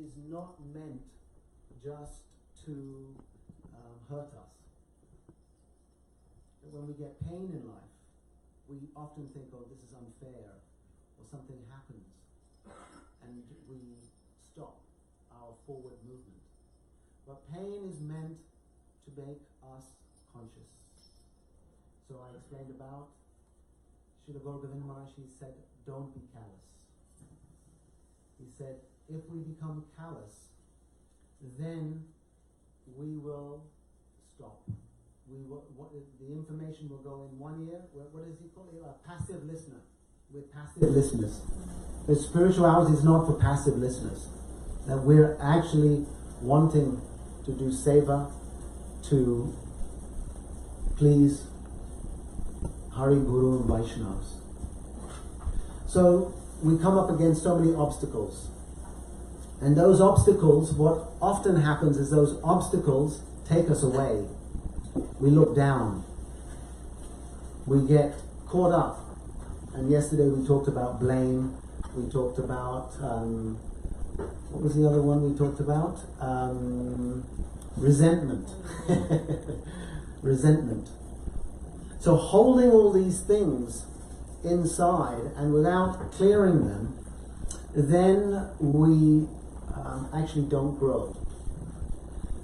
is not meant just to hurt us. When we get pain in life, we often think, oh, this is unfair, or something happens, and we stop our forward movement. But pain is meant to make us conscious. So I explained about Srila Gaur Govinda Maharaj. He said, don't be callous. He said, if we become callous, then we will stop. The information will go in one ear. What does he call it? A passive listener. We're passive listeners. But spirituality is not for passive listeners. That we're actually wanting to do seva, to please Hari, Guru and Vaishnavas. So we come up against so many obstacles. And those obstacles, what often happens is those obstacles take us away. We look down. We get caught up. And yesterday we talked about blame. We talked about, what was the other one we talked about? Resentment. Resentment. So holding all these things inside and without clearing them, then we actually don't grow.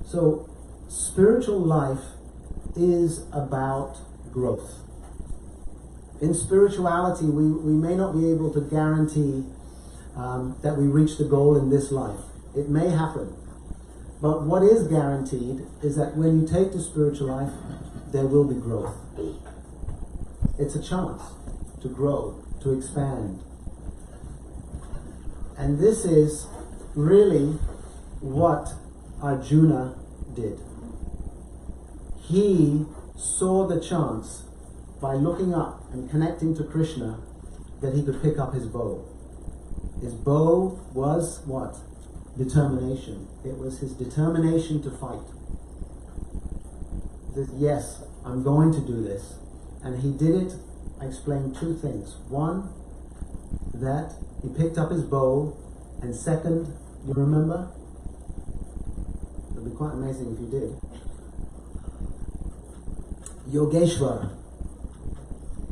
So spiritual life is about growth. In spirituality, we may not be able to guarantee that we reach the goal in this life. It may happen. But what is guaranteed is that when you take to spiritual life, there will be growth. It's a chance to grow, to expand. And this is really what Arjuna did. He saw the chance by looking up and connecting to Krishna that he could pick up his bow. His bow was what? Determination. It was his determination to fight. That yes, I'm going to do this. And he did it. I explained two things. One, that he picked up his bow, and second, you remember? It would be quite amazing if you did. Yogeshwar.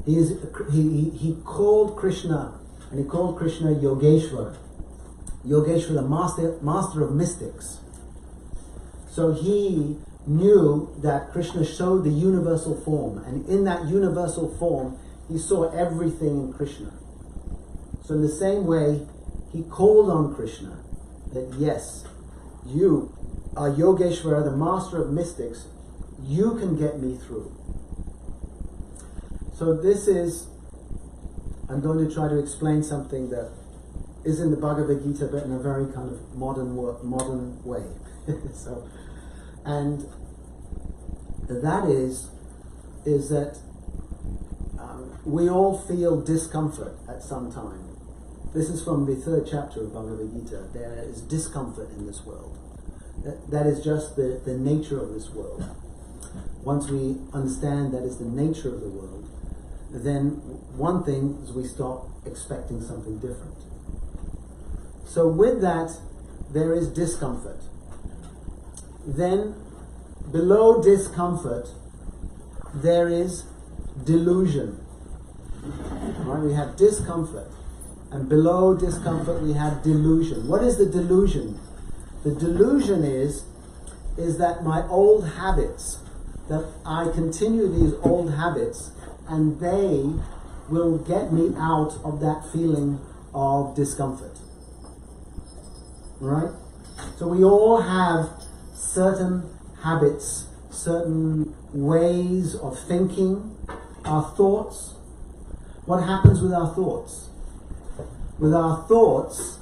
He called Krishna, and he called Krishna Yogeshwar. Yogeshwar, the master of mystics. So he knew that Krishna showed the universal form, and in that universal form, he saw everything in Krishna. So in the same way, he called on Krishna that yes, you are Yogeshwara, the master of mystics, you can get me through. So this is, I'm going to try to explain something that is in the Bhagavad Gita, but in a very kind of modern way. So, and that is that we all feel discomfort at some time. This is from the 3rd chapter of Bhagavad Gita. There is discomfort in this world. That is just the nature of this world. Once we understand that is the nature of the world, then one thing is we stop expecting something different. So with that, there is discomfort. Then, below discomfort, there is delusion. Right? We have discomfort. And below discomfort, we have delusion. What is the delusion? The delusion is that my old habits, that I continue these old habits, and they will get me out of that feeling of discomfort. Right? So we all have certain habits, certain ways of thinking, our thoughts. What happens with our thoughts? With our thoughts,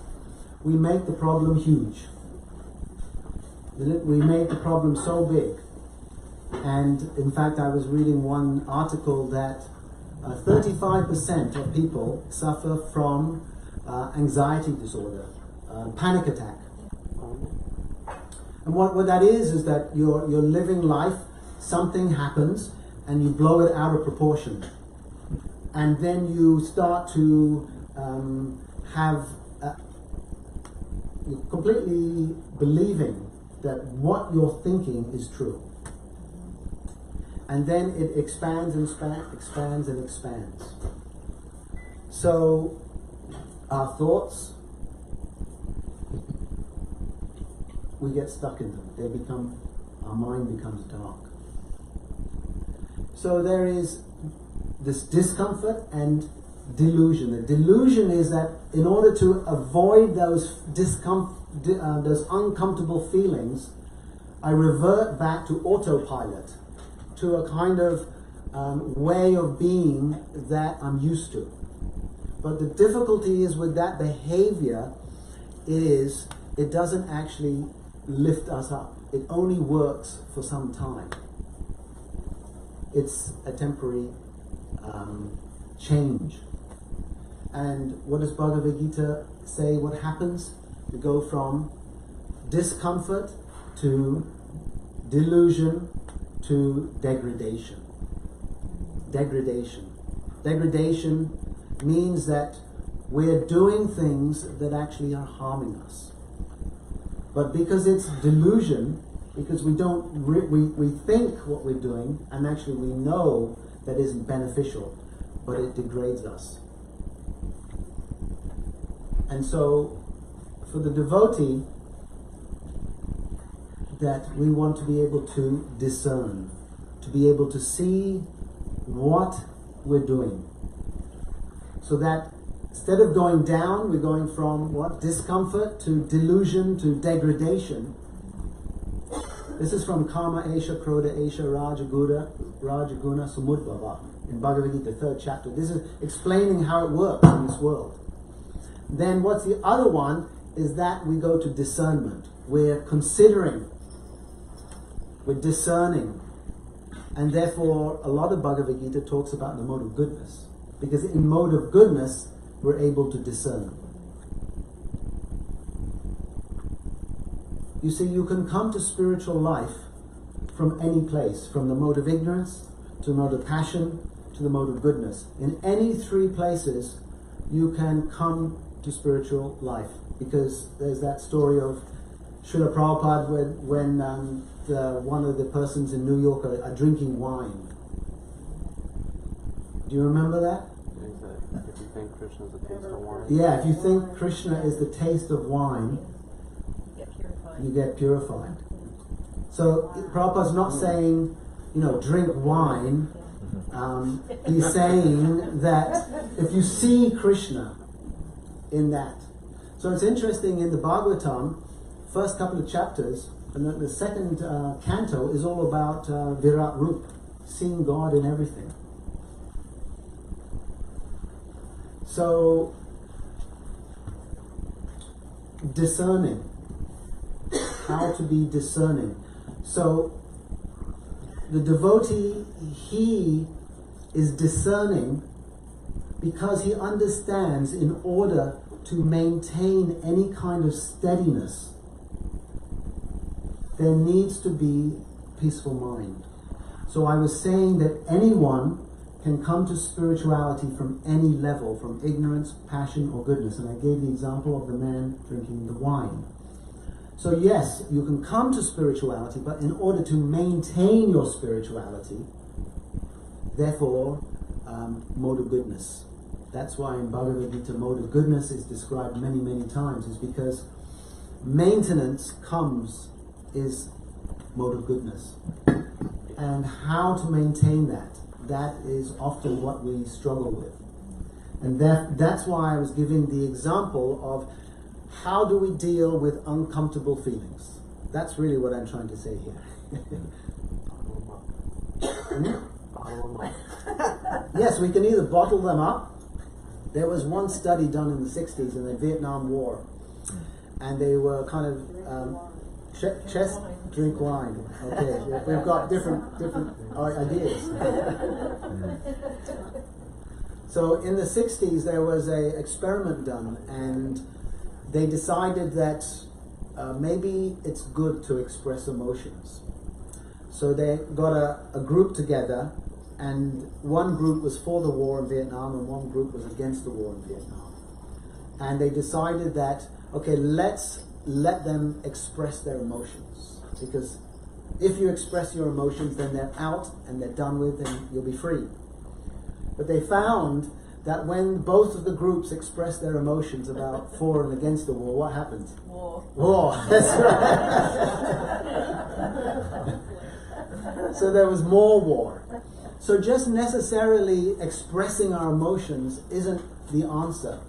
we make the problem huge. We make the problem so big. And in fact, I was reading one article that 35% of people suffer from anxiety disorder, panic attack. And what that is that you're living life, something happens, and you blow it out of proportion. And then you start to you're completely believing that what you're thinking is true. And then it expands and expands and expands. So our thoughts, we get stuck in them. Our mind becomes dark. So there is this discomfort and delusion. The delusion is that in order to avoid those uncomfortable feelings, I revert back to autopilot, to a kind of way of being that I'm used to. But the difficulty is with that behavior is it doesn't actually lift us up. It only works for some time. It's a temporary change. And what does Bhagavad Gita say? What happens? We go from discomfort to delusion to degradation. Degradation means that we're doing things that actually are harming us. But because it's delusion, because we don't we think what we're doing, and actually we know that isn't beneficial, but it degrades us. And so, for the devotee, that we want to be able to discern, to be able to see what we're doing. So that instead of going down, we're going from what? Discomfort to delusion to degradation. This is from Kama Esha, Krodha Esha, Rajaguna, Samudbhava in Bhagavad Gita, 3rd chapter. This is explaining how it works in this world. Then what's the other one is that we go to discernment. We're considering, we're discerning. And therefore, a lot of Bhagavad Gita talks about the mode of goodness. Because in mode of goodness, we're able to discern. You see, you can come to spiritual life from any place, from the mode of ignorance, to the mode of passion, to the mode of goodness. In any three places, you can come to spiritual life. Because there's that story of Srila Prabhupada when one of the persons in New York are drinking wine. Do you remember that? If you think Krishna is the taste of wine. Yeah, if you think Krishna is the taste of wine, you get purified. So Prabhupada's not saying, drink wine. He's saying that if you see Krishna in that. So it's interesting, in the Bhagavatam, first couple of chapters, and the second canto is all about Virat Rup, seeing God in everything. So, discerning. How to be discerning. So, the devotee, he is discerning because he understands in order to maintain any kind of steadiness, there needs to be peaceful mind. So I was saying that anyone can come to spirituality from any level, from ignorance, passion, or goodness. And I gave the example of the man drinking the wine. So yes, you can come to spirituality, but in order to maintain your spirituality, therefore, mode of goodness. That's why in Bhagavad Gita, mode of goodness is described many, many times, is because maintenance is mode of goodness. And how to maintain that is often what we struggle with. And that's why I was giving the example of how do we deal with uncomfortable feelings. That's really what I'm trying to say here. Yes, we can either bottle them up. There was one study done in the 60s in the Vietnam War, and they were kind of chest drink wine. Okay, we've got different ideas. So in the 60s there was an experiment done, and they decided that maybe it's good to express emotions. So they got a group together, and one group was for the war in Vietnam and one group was against the war in Vietnam. And they decided that, okay, let's let them express their emotions. Because if you express your emotions, then they're out and they're done with and you'll be free. But they found that when both of the groups expressed their emotions about for and against the war, what happened? War. That's right. So there was more war. So just necessarily expressing our emotions isn't the answer.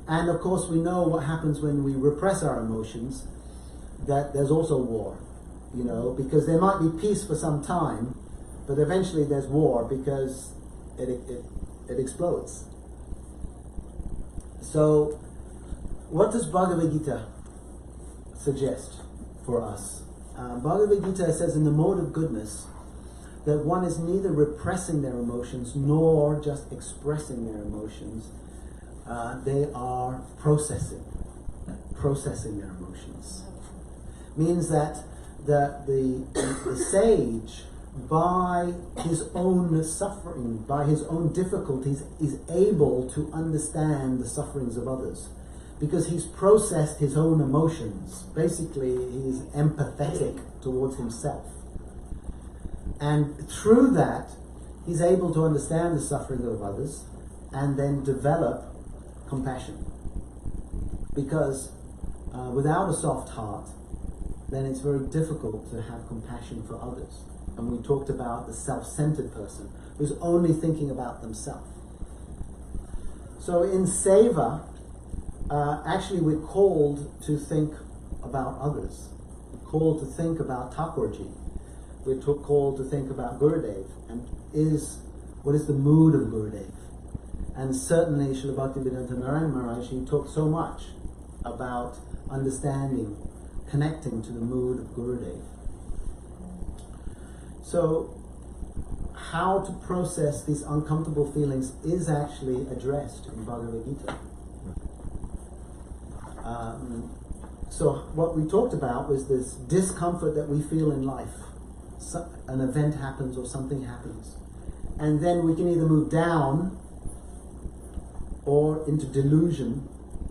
And of course we know what happens when we repress our emotions, that there's also war, you know, because there might be peace for some time, but eventually there's war because it explodes. So what does Bhagavad Gita suggest for us? Bhagavad Gita says in the mode of goodness that one is neither repressing their emotions nor just expressing their emotions. They are processing their emotions. Means that the sage, by his own suffering, by his own difficulties, is able to understand the sufferings of others. Because he's processed his own emotions. Basically, he's empathetic towards himself. And through that, he's able to understand the suffering of others and then develop compassion. Because without a soft heart, then it's very difficult to have compassion for others. And we talked about the self-centered person who's only thinking about themselves. So in Seva, actually we're called to think about others. We're called to think about Thakurji. We're called to think about Gurudev and what is the mood of Gurudev. And certainly Srila Bhaktivedanta Narayana Maharaj, he talked so much about understanding, connecting to the mood of Gurudev. So how to process these uncomfortable feelings is actually addressed in Bhagavad Gita. So what we talked about was this discomfort that we feel in life. So an event happens or something happens. And then we can either move down or into delusion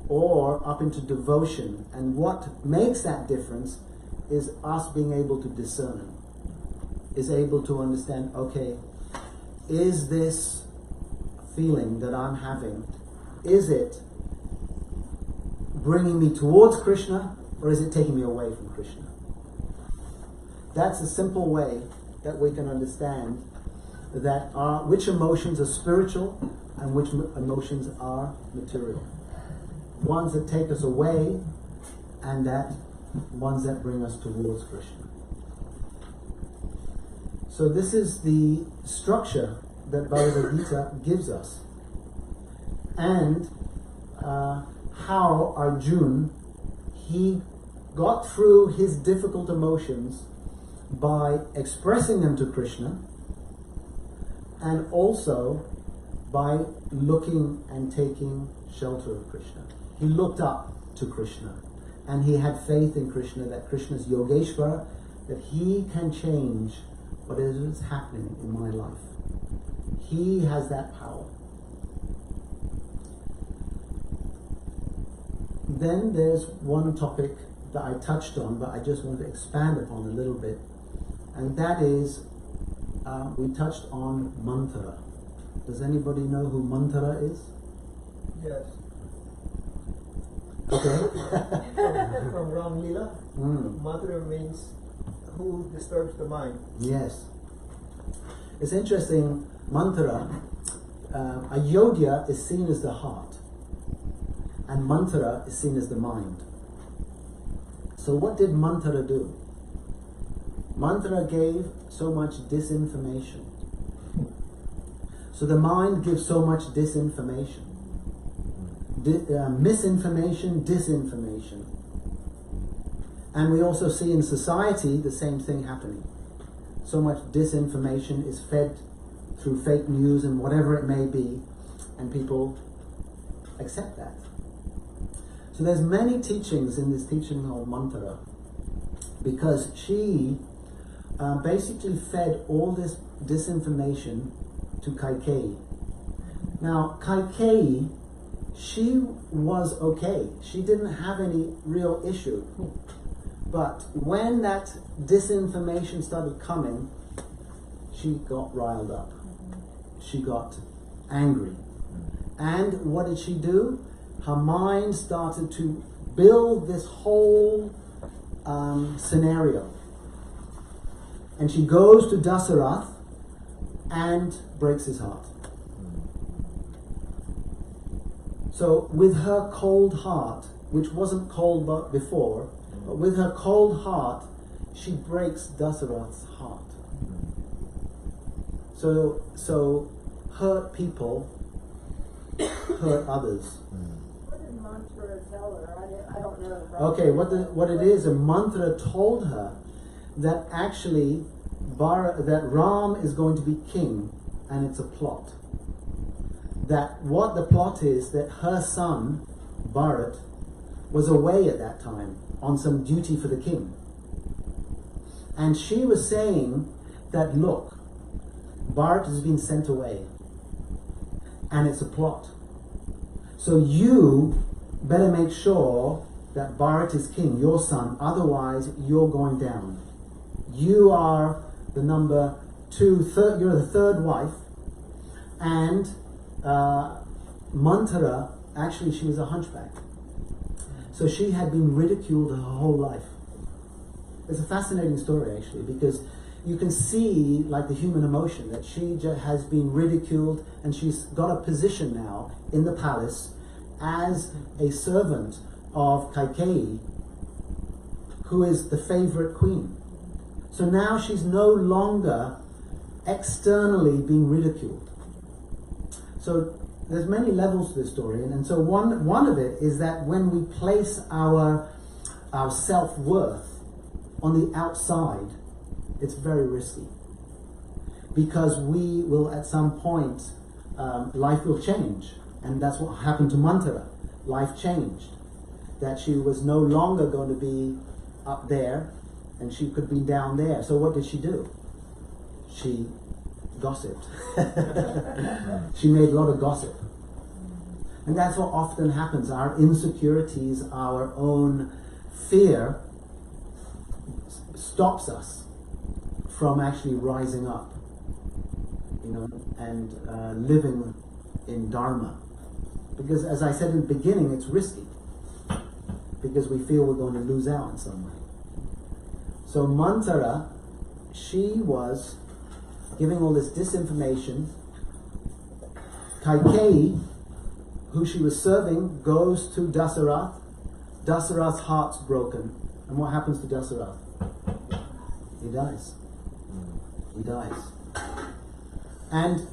or up into devotion. And what makes that difference is us being able to discern, is able to understand, okay, is this feeling that I'm having, is it bringing me towards Krishna or is it taking me away from Krishna? That's a simple way that we can understand that which emotions are spiritual and which emotions are material. Ones that take us away and ones that bring us towards Krishna. So this is the structure that Bhagavad Gita gives us. And how Arjuna, he got through his difficult emotions by expressing them to Krishna and also by looking and taking shelter of Krishna. He looked up to Krishna and he had faith in Krishna, that Krishna is Yogeshwara, that he can change what is happening in my life. He has that power. Then there's one topic that I touched on, but I just want to expand upon a little bit, and that is we touched on mantra. Does anybody know who mantra is? Yes. Okay. From Ram Lila, mantra means who disturbs the mind. Yes. It's interesting, mantra, ayodhya is seen as the heart, and mantra is seen as the mind. So what did mantra do? Mantra gave so much disinformation. So the mind gives so much disinformation. Misinformation, disinformation. And we also see in society the same thing happening. So much disinformation is fed through fake news and whatever it may be, and people accept that. So there's many teachings in this teaching of mantra, because she basically fed all this disinformation to Kaikeyi. Now, Kaikeyi, she was okay. She didn't have any real issue. But when that disinformation started coming, she got riled up. She got angry. And what did she do? Her mind started to build this whole scenario. And she goes to Dasarath and breaks his heart. So with her cold heart, which wasn't cold before, but with her cold heart, she breaks Dasarath's heart. So hurt people hurt others. What did Mantra tell her? I don't know. Okay, what it is, a mantra told her that actually that Ram is going to be king, and it's a plot. That what the plot is, that her son, Bharat, was away at that time on some duty for the king. And she was saying that, look, Bharat has been sent away, and it's a plot. So you better make sure that Bharat is king, your son, otherwise you're going down. You are the number two, you're the third wife, and Manthara, actually she was a hunchback. So she had been ridiculed her whole life. It's a fascinating story actually, because you can see like the human emotion, that she has been ridiculed, and she's got a position now in the palace as a servant of Kaikeyi, who is the favorite queen. So now she's no longer externally being ridiculed. So there's many levels to this story, and so one of it is that when we place our self-worth on the outside, it's very risky, because we will at some point, life will change, and that's what happened to Manthara. Life changed, that she was no longer going to be up there, and she could be down there. So what did she do? She gossiped. She made a lot of gossip. And that's what often happens. Our insecurities, our own fear stops us from actually rising up, and living in Dharma. Because as I said in the beginning, it's risky, because we feel we're going to lose out in some way. So Manthara, she was giving all this disinformation. Kaikeyi, who she was serving, goes to Dasarath. Dasarath's heart's broken. And what happens to Dasarath? He dies. He dies. And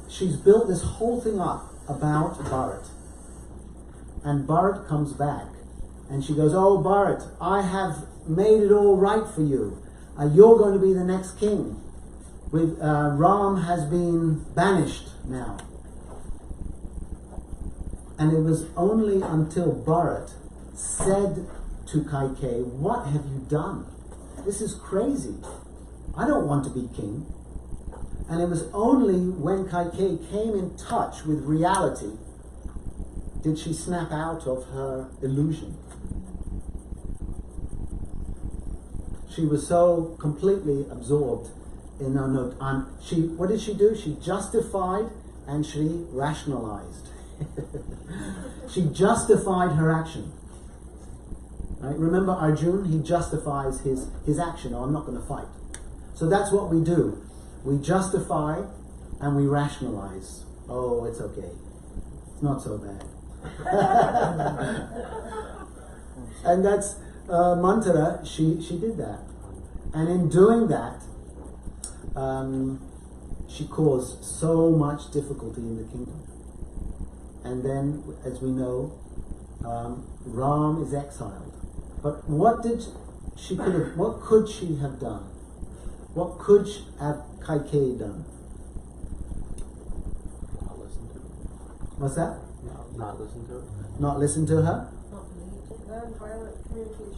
she's built this whole thing up about Bharat. And Bharat comes back. And she goes, oh Bharat, I have made it all right for you. You're going to be the next king. Ram has been banished now. And it was only until Bharat said to Kaikeyi, what have you done? This is crazy. I don't want to be king. And it was only when Kaikeyi came in touch with reality did she snap out of her illusion. She was so completely absorbed in her note. What did she do? She justified and she rationalized. She justified her action. Right? Remember Arjun, he justifies his action. Oh, I'm not going to fight. So that's what we do. We justify and we rationalize. Oh, it's okay. It's not so bad. And that's Manthara, she did that. And in doing that, she caused so much difficulty in the kingdom. And then, as we know, Ram is exiled. But what could she have done? What could have Kaikeyi done? Not listen to it. What's that? No, not listen to it. Not listen to her? Non-violent communication.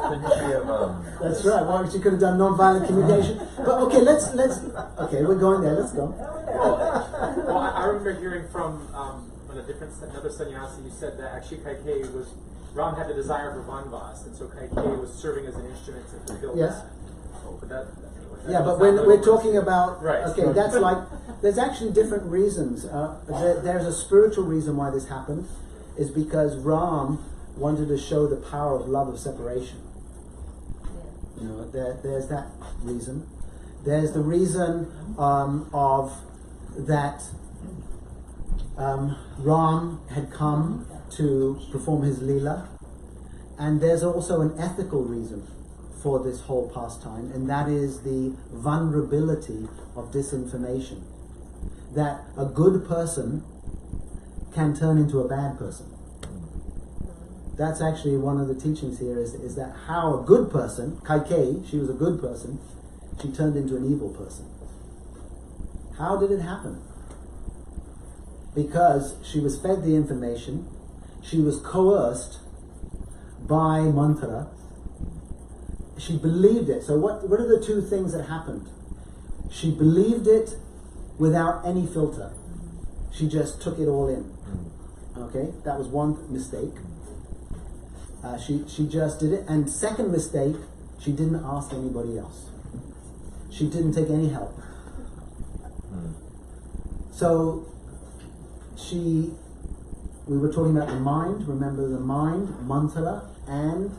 Couldn't she have, That's right. Well, she could have done non-violent communication. But okay, let's. Okay, we're going there. Let's go. remember hearing from another sannyasi, you said that actually Kaikeyi was, Ram had the desire for Vanvas, and so Kaikeyi was serving as an instrument to fulfill Yes. that. Yeah, but when we're talking about, Right. okay, that's like, there's actually different reasons. There's a spiritual reason why this happened, is because Ram wanted to show the power of love of separation. You know, there's that reason. There's the reason of that Ram had come to perform his Leela, and there's also an ethical reason for this whole pastime, and that is the vulnerability of disinformation. That a good person can turn into a bad person. That's actually one of the teachings here, is that how a good person, Kaikeyi, she was a good person, she turned into an evil person. How did it happen? Because she was fed the information, she was coerced by mantra, she believed it. So what are the two things that happened? She believed it without any filter. She just took it all in. Okay, that was one mistake. She just did it. And second mistake, she didn't ask anybody else. She didn't take any help. So we were talking about the mind. Remember the mind, mantra, and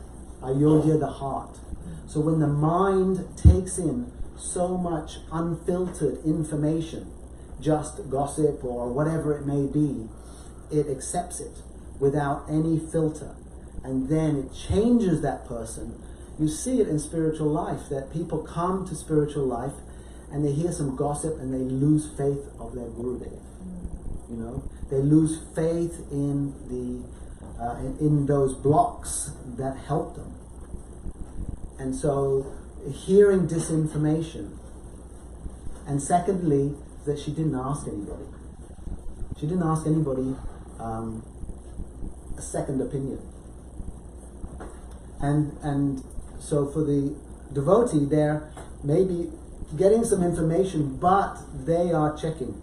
ayodhya, the heart. So when the mind takes in so much unfiltered information, just gossip or whatever it may be, it accepts it without any filter. And then it changes that person. You see it in spiritual life, that people come to spiritual life and they hear some gossip and they lose faith of their Gurudev. You know, they lose faith in in those blocks that help them. And so, hearing disinformation. And secondly, that she didn't ask anybody. She didn't ask anybody a second opinion. And so for the devotee, they're maybe getting some information, but they are checking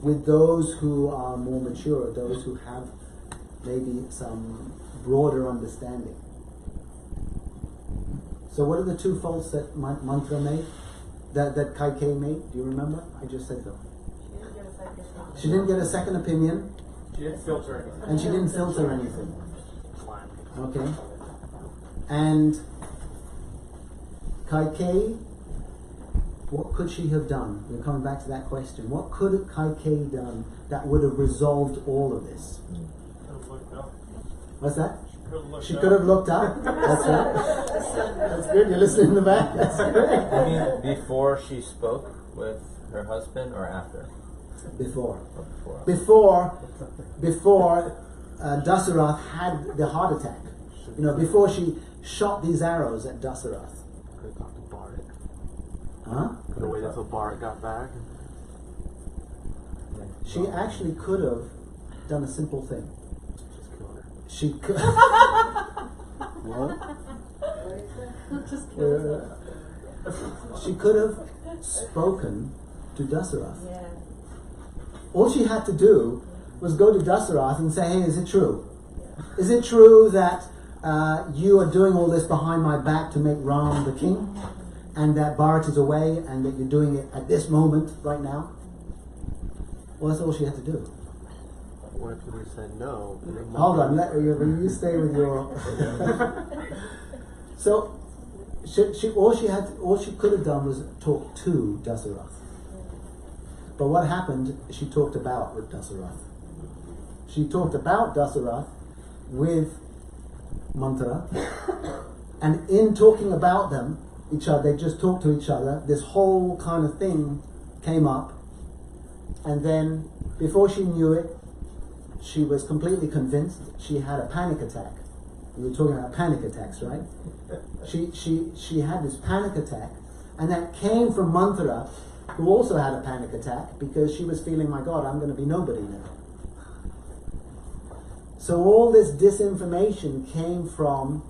with those who are more mature, those who have maybe some broader understanding. So what are the two faults that mantra made? That Kaikeyi made? Do you remember? I just said them. She didn't get a second opinion. She didn't filter anything. And she didn't filter anything. Okay? And Kaikeyi, what could she have done? We're coming back to that question. What could Kaikeyi done that would have resolved all of this? What's that? She could have looked up. That's right. That's good. You're listening in the back. That's great. I mean, before she spoke with her husband or after? Before. Or before. Before Dasarath had the heart attack. You know, before she shot these arrows at Dasarath. Could have talked to Bharat. Huh? Could have waited until Bharat got back. She actually could have done a simple thing. Just killed her. She could. What? She could have spoken to Dasarath. Yeah. All she had to do was go to Dasarath and say, hey, is it true? Is it true that you are doing all this behind my back to make Ram the king? And that Bharat is away and that you're doing it at this moment, right now? Well, that's all she had to do. What if he said no? And then Hold on, you stay with your... So, all she could have done was talk to Dasarath. But what happened, she talked about with Dasarath. She talked about Dasarath with mantra, and in talking about them, each other, they just talked to each other, this whole kind of thing came up, and then before she knew it, she was completely convinced. She had a panic attack. We were talking about panic attacks, right? She had this panic attack, and that came from Mantra, who also had a panic attack because she was feeling, my God, I'm going to be nobody now. So all this disinformation came from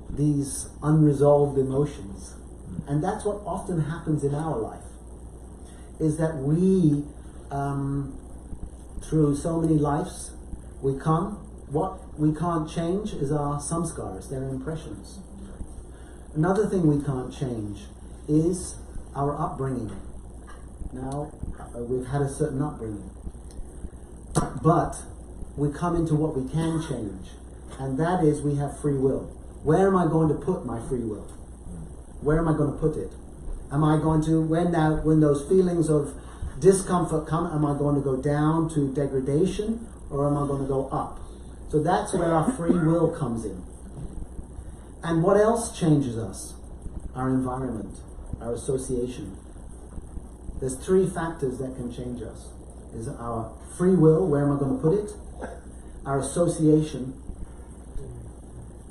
these unresolved emotions. And that's what often happens in our life. is that we, through so many lives, what we can't change is our samskars, their impressions. Another thing we can't change is our upbringing. Now, we've had a certain upbringing. But we come into what we can change, and that is we have free will. Where am I going to put my free will? Where am I going to put it? Am I going to, when those feelings of discomfort come, am I going to go down to degradation, or am I going to go up? So that's where our free will comes in. And what else changes us? Our environment, our association. There's 3 factors that can change us. Is our free will, where am I going to put it? Our association.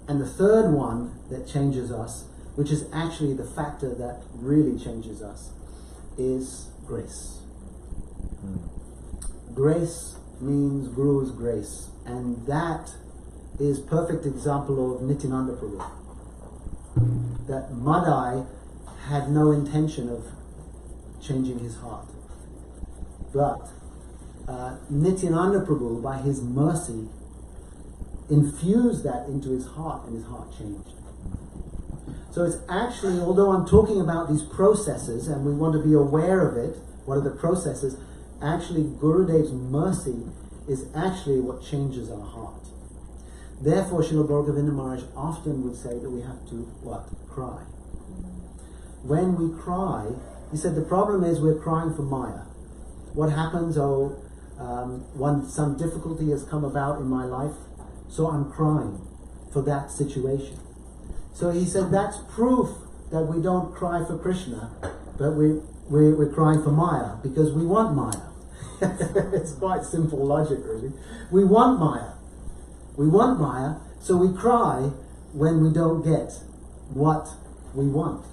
And the third one that changes us, which is actually the factor that really changes us, is grace. Grace means Guru's grace. And that is perfect example of Nityananda Prabhu. That Madai had no intention of changing his heart. But Nityananda Prabhu, by his mercy, infused that into his heart, and his heart changed. So it's actually, although I'm talking about these processes and we want to be aware of it, what are the processes, actually Gurudev's mercy is actually what changes our heart. Therefore, Srila Bhagavinda Maharaj often would say that we have to, what? Cry. When we cry, he said the problem is we're crying for Maya. What happens, some difficulty has come about in my life, so I'm crying for that situation. So he said that's proof that we don't cry for Krishna, but we're crying for Maya, because we want Maya. It's quite simple logic, really. We want Maya. We want Maya, so we cry when we don't get what we want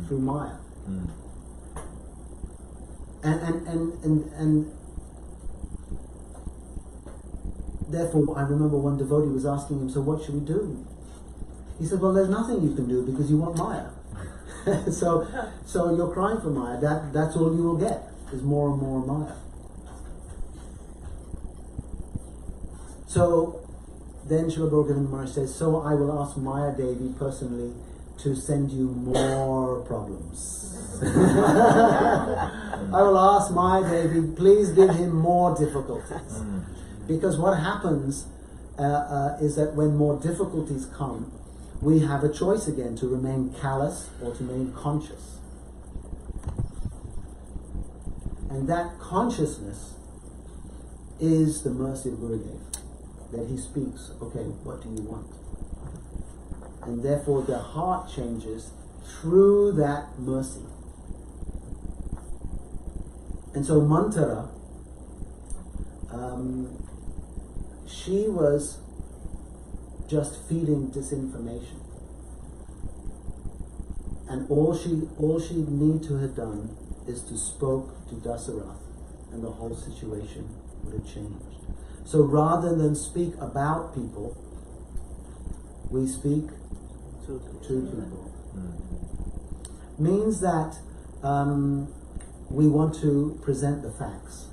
through Maya. And therefore, I remember one devotee was asking him, so what should we do? He said, well, there's nothing you can do because you want Maya. so you're crying for Maya. That's all you will get, is more and more Maya. So then Srila Bhagavinda Maharaj says, so I will ask Maya Devi personally to send you more problems. I will ask Maya Devi, please give him more difficulties. Because what happens is that when more difficulties come, we have a choice again to remain callous or to remain conscious. And that consciousness is the mercy of Gurudev. That he speaks, okay, what do you want? And therefore the heart changes through that mercy. And so Mantara, she was just feeding disinformation. And all she need to have done is to spoke to Dasarath, and the whole situation would have changed. So rather than speak about people, we speak to people. Means that we want to present the facts.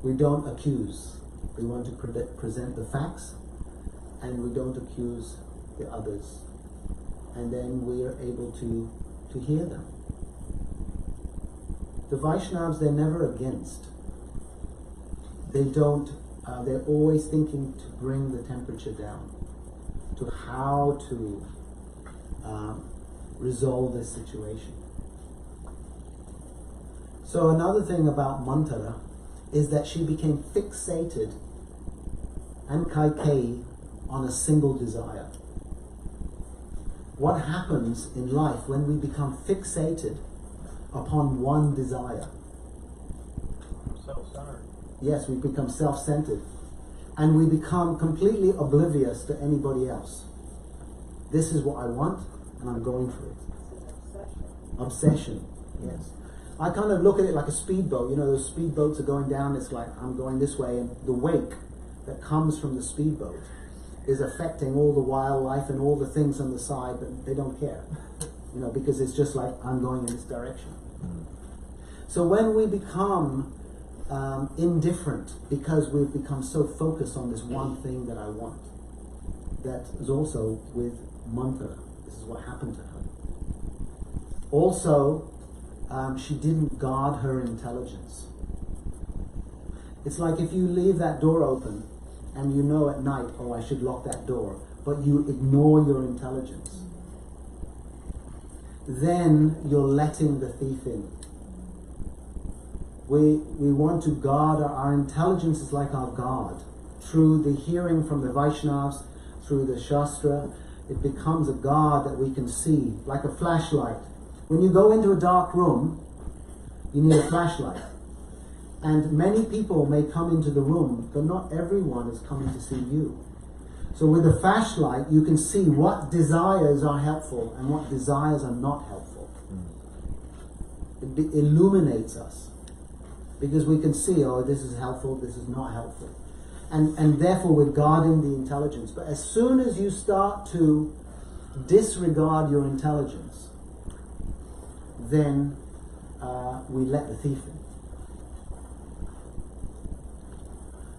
We don't accuse. We want to present the facts, and we don't accuse the others. And then we are able to hear them. The Vaishnavas, they're never against. They don't, they're always thinking to bring the temperature down, to how to resolve this situation. So another thing about Mantara is that she became fixated, and Kaikeyi, on a single desire. What happens in life when we become fixated upon one desire? Self-centered. Yes, we become self-centered, and we become completely oblivious to anybody else. This is what I want, and I'm going for it. Obsession, yes. I kind of look at it like a speedboat. You know, those speedboats are going down, it's like, I'm going this way, and the wake that comes from the speedboat is affecting all the wildlife and all the things on the side, but they don't care. You know, because it's just like, I'm going in this direction. So when we become indifferent because we've become so focused on this one thing that I want, that is also with Mantha. This is what happened to her. Also, she didn't guard her intelligence. It's like if you leave that door open and you know at night, oh, I should lock that door, but you ignore your intelligence. Then you're letting the thief in. We want to guard our intelligence is like our guard. Through the hearing from the Vaishnavas, through the Shastra, it becomes a guard that we can see, like a flashlight. When you go into a dark room, you need a flashlight. And many people may come into the room, but not everyone is coming to see you. So with a flashlight, you can see what desires are helpful and what desires are not helpful. It illuminates us. Because we can see, oh, this is helpful, this is not helpful. And therefore we're guarding the intelligence. But as soon as you start to disregard your intelligence, then we let the thief in.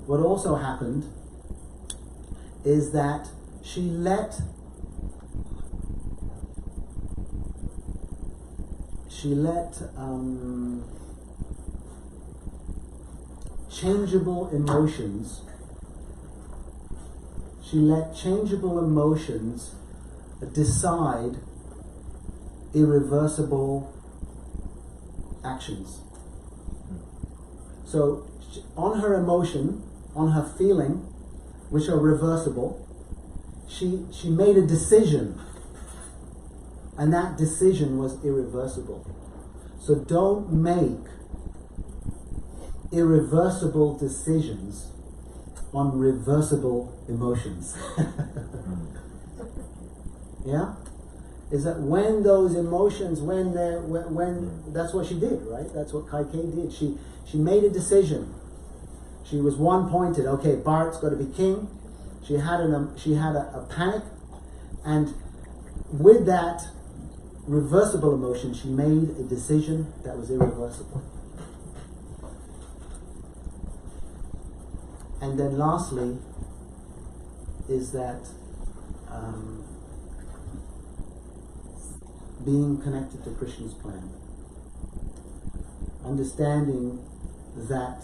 What also happened is that she let changeable emotions. She let changeable emotions decide irreversible actions. So on her emotion, on her feeling, which are reversible, she made a decision, and that decision was irreversible. So don't make irreversible decisions on reversible emotions. Yeah? Is that when those emotions, when that's what she did, right? That's what Kaikeyi did. She made a decision. She was one-pointed. Okay, Bharat's got to be king. She had a panic, and with that reversible emotion, she made a decision that was irreversible. And then lastly is that being connected to Krishna's plan. Understanding that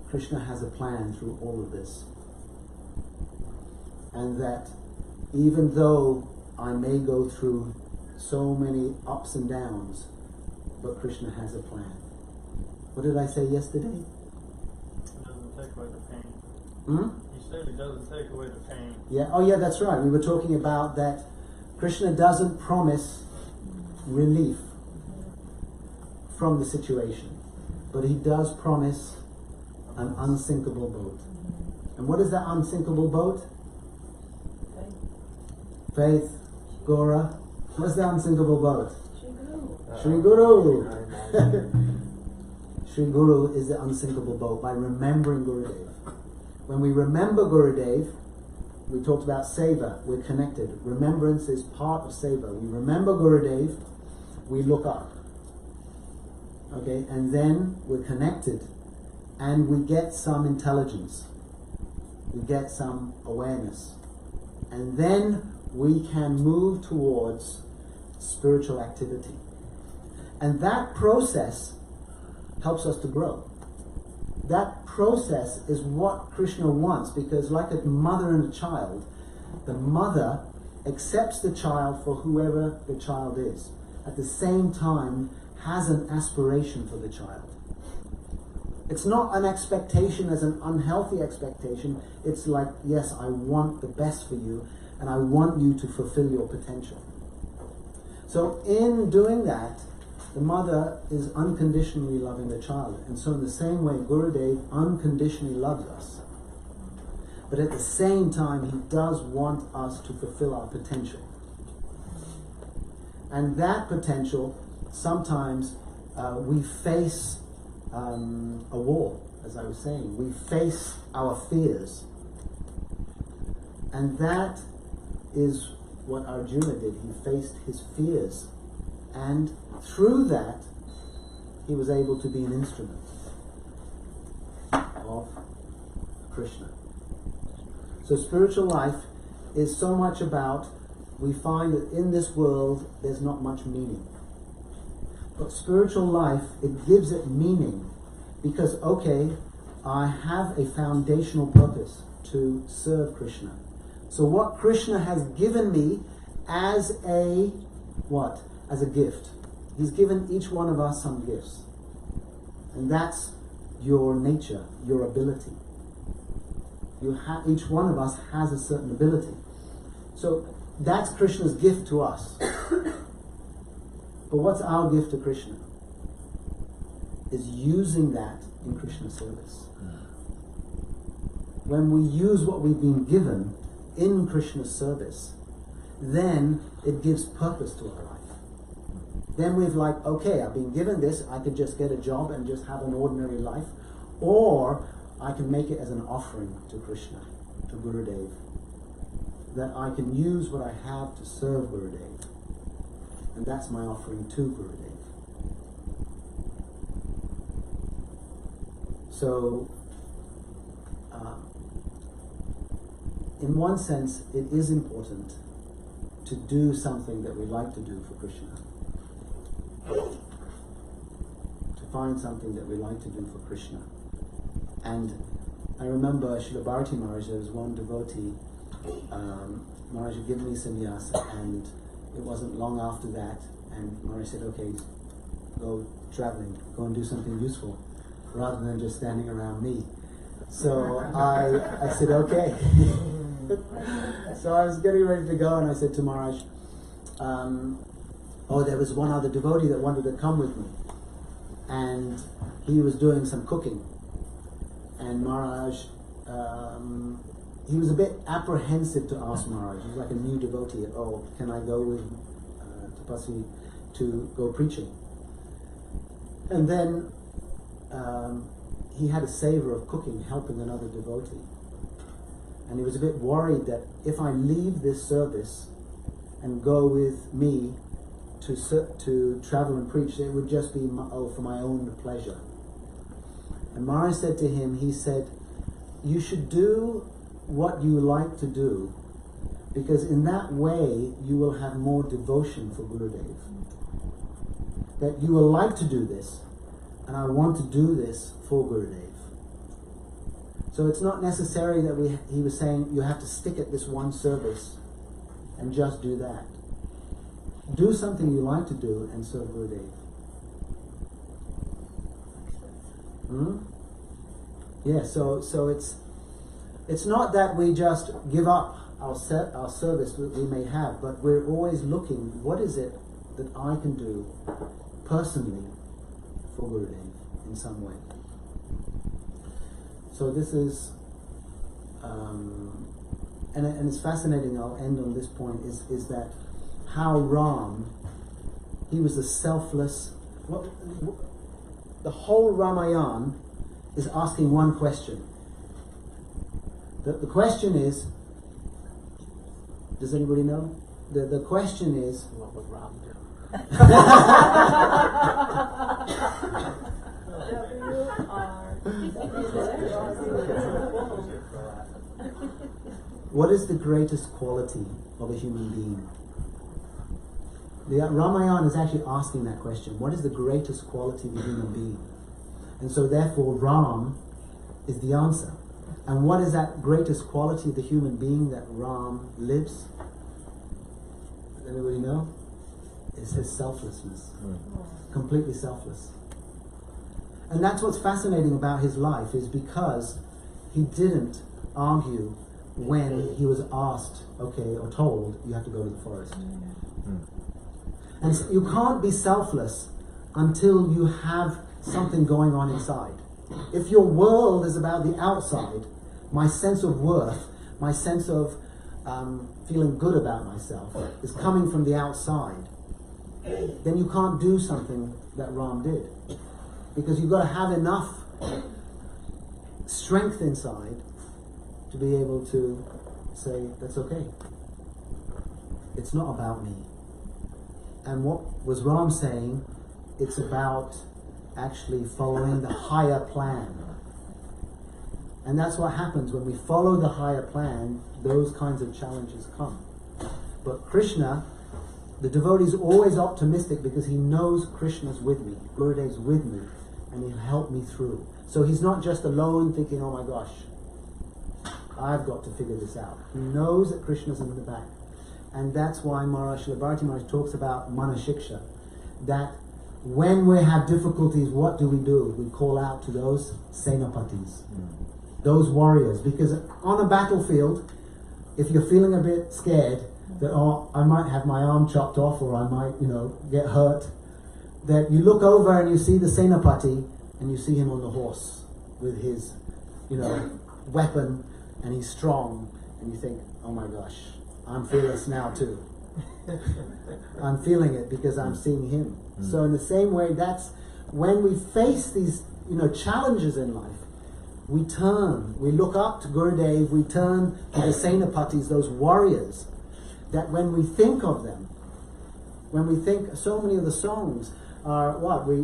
Krishna has a plan through all of this. And that even though I may go through so many ups and downs, but Krishna has a plan. What did I say yesterday? It doesn't take away the pain. Hmm? You said it doesn't take away the pain. Yeah. Oh yeah, that's right. We were talking about that Krishna doesn't promise relief from the situation, but he does promise an unsinkable boat. And what is that unsinkable boat? Faith. Gora. What's the unsinkable boat? Shri Guru. Shri Guru is the unsinkable boat by remembering Gurudev. When we remember Gurudev, we talked about seva, we're connected. Remembrance is part of seva. We remember Gurudev, we look up. Okay, and then we're connected and we get some intelligence. We get some awareness. And then we can move towards spiritual activity. And that process helps us to grow. That process is what Krishna wants, because like a mother and a child, the mother accepts the child for whoever the child is. At the same time, has an aspiration for the child. It's not an expectation as an unhealthy expectation. It's like, yes, I want the best for you, and I want you to fulfill your potential. So in doing that, the mother is unconditionally loving the child. And so in the same way, Gurudev unconditionally loves us. But at the same time, he does want us to fulfill our potential. And that potential, sometimes we face a wall, as I was saying. We face our fears. And that is what Arjuna did. He faced his fears. And through that, he was able to be an instrument of Krishna. So spiritual life is so much about, we find that in this world there's not much meaning. But spiritual life, it gives it meaning because, okay, I have a foundational purpose to serve Krishna. So what Krishna has given me as a, what? As a gift. He's given each one of us some gifts. And that's your nature, your ability. Each one of us has a certain ability. So that's Krishna's gift to us. But what's our gift to Krishna? Is using that in Krishna's service. When we use what we've been given in Krishna's service, then it gives purpose to our life. Then we've like, okay, I've been given this, I could just get a job and just have an ordinary life, or I can make it as an offering to Krishna, to Gurudev, that I can use what I have to serve Gurudev. And that's my offering to Gurudev. So, in one sense, it is important to do something that we like to do for Krishna. To find something that we like to do for Krishna. And I remember Srila Bharati Maharaj, there was one devotee, Maharaj had given me sannyasa, and it wasn't long after that, and Maharaj said, okay, go traveling, go and do something useful, rather than just standing around me. So I said, okay. So I was getting ready to go, and I said to Maharaj, there was one other devotee that wanted to come with me, and he was doing some cooking. And Maharaj, he was a bit apprehensive to ask Maharaj. He was like a new devotee. Oh, can I go with Tapasvi to go preaching? And then he had a savor of cooking, helping another devotee. And he was a bit worried that if I leave this service and go with me to travel and preach, it would just be for my own pleasure. And Maharaj said to him, he said, you should do what you like to do, because in that way you will have more devotion for Gurudev. That you will like to do this, and I want to do this for Gurudev. So it's not necessary that he was saying you have to stick at this one service and just do that. Do something you like to do and serve Gurudev. Yeah, so it's not that we just give up our service that we may have, but we're always looking, what is it that I can do personally for Gurudev in some way. So this is, and it's fascinating, I'll end on this point, is that how Ram, he was a selfless, the whole Ramayana is asking one question. The question is, does anybody know? The question is, What would Ram do? what is the greatest quality of a human being? The Ramayana is actually asking that question. What is the greatest quality of a human being? And so therefore Ram is the answer. And what is that greatest quality of the human being that Ram lives? Does anybody know? It's his selflessness. Completely selfless. And that's what's fascinating about his life, is because he didn't argue when he was asked, okay, or told, you have to go to the forest. And so you can't be selfless until you have something going on inside. If your world is about the outside, my sense of worth, my sense of feeling good about myself is coming from the outside, then you can't do something that Ram did. Because you've got to have enough strength inside to be able to say, that's okay. It's not about me. And what was Ram saying? It's about actually following the higher plan. And that's what happens when we follow the higher plan, those kinds of challenges come. But Krishna, the devotee is always optimistic because he knows Krishna's with me, Gurudev's with me, and he'll help me through. So he's not just alone thinking, oh my gosh, I've got to figure this out. He knows that Krishna's in the back. And that's why Maharaj Srila Bharati Maharaj talks about Manashiksha, that when we have difficulties, what do? We call out to those Senapatis, those warriors. Because on a battlefield, if you're feeling a bit scared, that oh, I might have my arm chopped off or I might, get hurt, that you look over and you see the Senapati and you see him on the horse with his, weapon, and he's strong, and you think, oh my gosh, I'm fearless now too. I'm feeling it because I'm seeing him. So in the same way, that's when we face these, challenges in life, we turn, we look up to Gurudev, we turn to the Senapatis, those warriors, that when we think of them, when we think, so many of the songs are what? We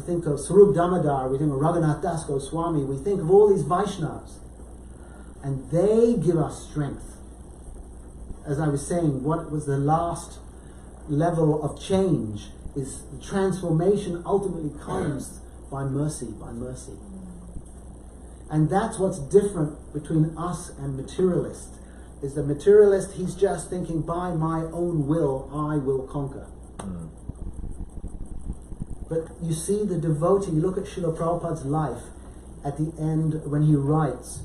think of Sarup Damodar, we think of Raghunath Das Goswami, we think of all these Vaishnavas, and they give us strength. As I was saying, what was the last level of change is the transformation ultimately comes by mercy, And that's what's different between us and materialist. Is the materialist, he's just thinking, by my own will, I will conquer. But you see the devotee, you look at Srila Prabhupada's life, at the end when he writes,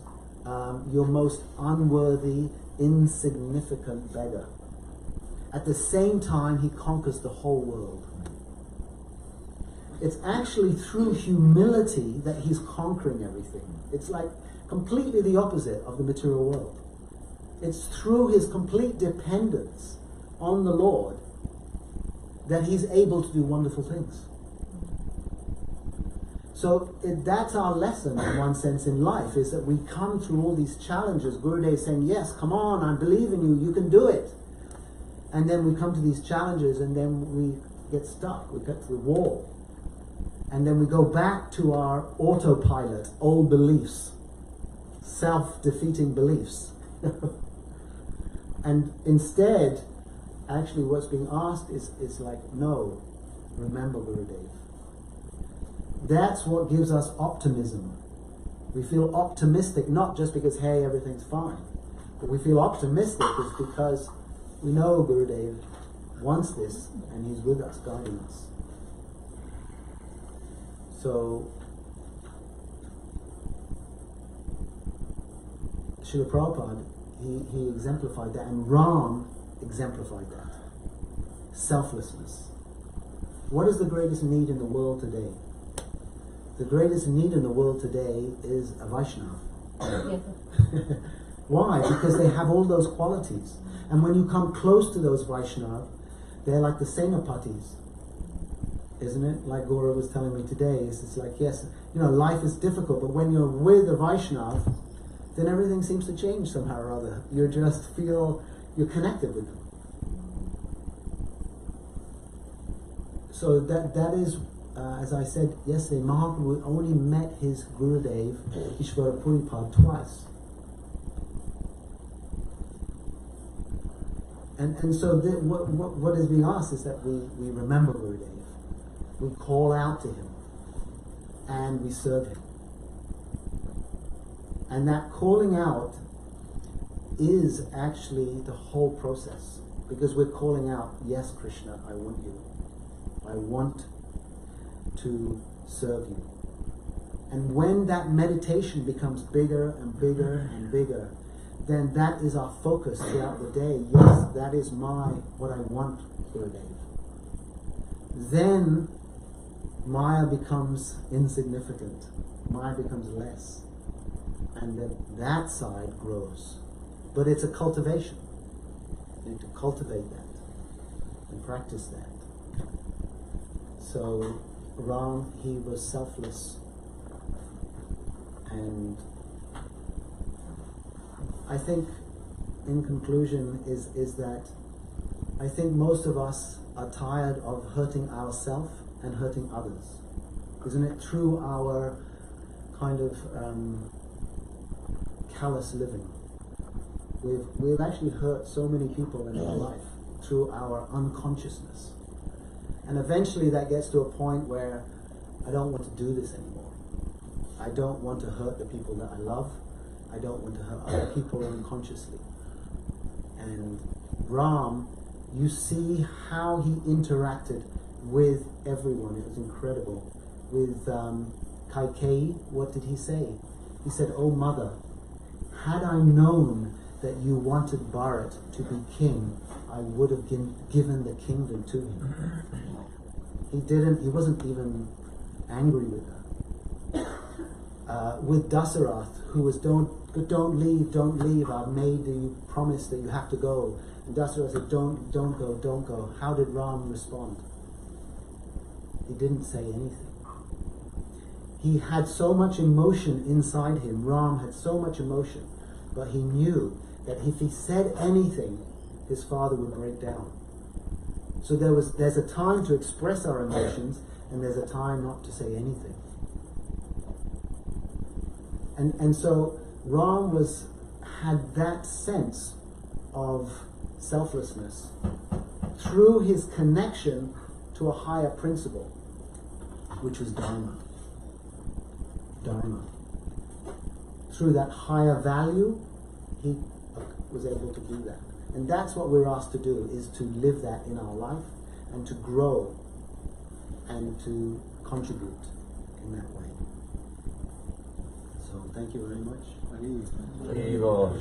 your most unworthy, insignificant beggar. At the same time, he conquers the whole world. It's actually through humility that he's conquering everything. It's like completely the opposite of the material world. It's through his complete dependence on the Lord that he's able to do wonderful things. So that's our lesson in one sense in life, is that we come through all these challenges. Gurudev is saying, yes, come on, I believe in you, you can do it. And then we come to these challenges and then we get stuck, we get to the wall. And then we go back to our autopilot, old beliefs, self-defeating beliefs. And instead, actually what's being asked is like, no, remember Gurudev. That's what gives us optimism. We feel optimistic, not just because, hey, everything's fine. But we feel optimistic is because we know Gurudev wants this and he's with us, guiding us. So, Srila Prabhupada, he exemplified that, and Ram exemplified that. Selflessness. What is the greatest need in the world today? The greatest need in the world today is a Vaishnava. Why? Because they have all those qualities. And when you come close to those Vaishnava, they're like the Senapatis. Isn't it? Like Gaura was telling me today, it's like, yes, life is difficult, but when you're with a Vaishnava, then everything seems to change somehow or other. You just feel you're connected with them. So that is, as I said yesterday, Mahaprabhu only met his Gurudev, Ishvara Puripad, twice. And so what is being asked is that we remember Gurudev. We call out to him and we serve him. And that calling out is actually the whole process, because we're calling out, yes, Krishna, I want you. I want to serve you. And when that meditation becomes bigger and bigger and bigger, then that is our focus throughout the day. Yes, that is what I want, Gurudev. Then Maya becomes insignificant. Maya becomes less. And then that side grows. But it's a cultivation. You need to cultivate that and practice that. So Ram, he was selfless. And I think, in conclusion, is that I think most of us are tired of hurting ourselves and hurting others. isn't it? Through our kind of callous living. We've actually hurt so many people in our life through our unconsciousness. And eventually that gets to a point where I don't want to do this anymore. I don't want to hurt the people that I love. I don't want to hurt other people unconsciously. And Ram, you see how he interacted with everyone. It was incredible. With Kaikeyi, what did he say? He said, "Oh mother, had I known that you wanted Bharat to be king, I would have given the kingdom to him." He wasn't even angry with her. With Dasarath, who was, don't leave, I've made the promise that you have to go. And Dasarath said, don't go. How did Ram respond? He didn't say anything. He had so much emotion inside him. Ram had so much emotion, but he knew that if he said anything, his father would break down. So there's a time to express our emotions, and there's a time not to say anything. And so Ram had that sense of selflessness through his connection to a higher principle, which was Dharma. Through that higher value, he was able to do that. And that's what we're asked to do, is to live that in our life and to grow and to contribute in that way. So thank you very much. Evil.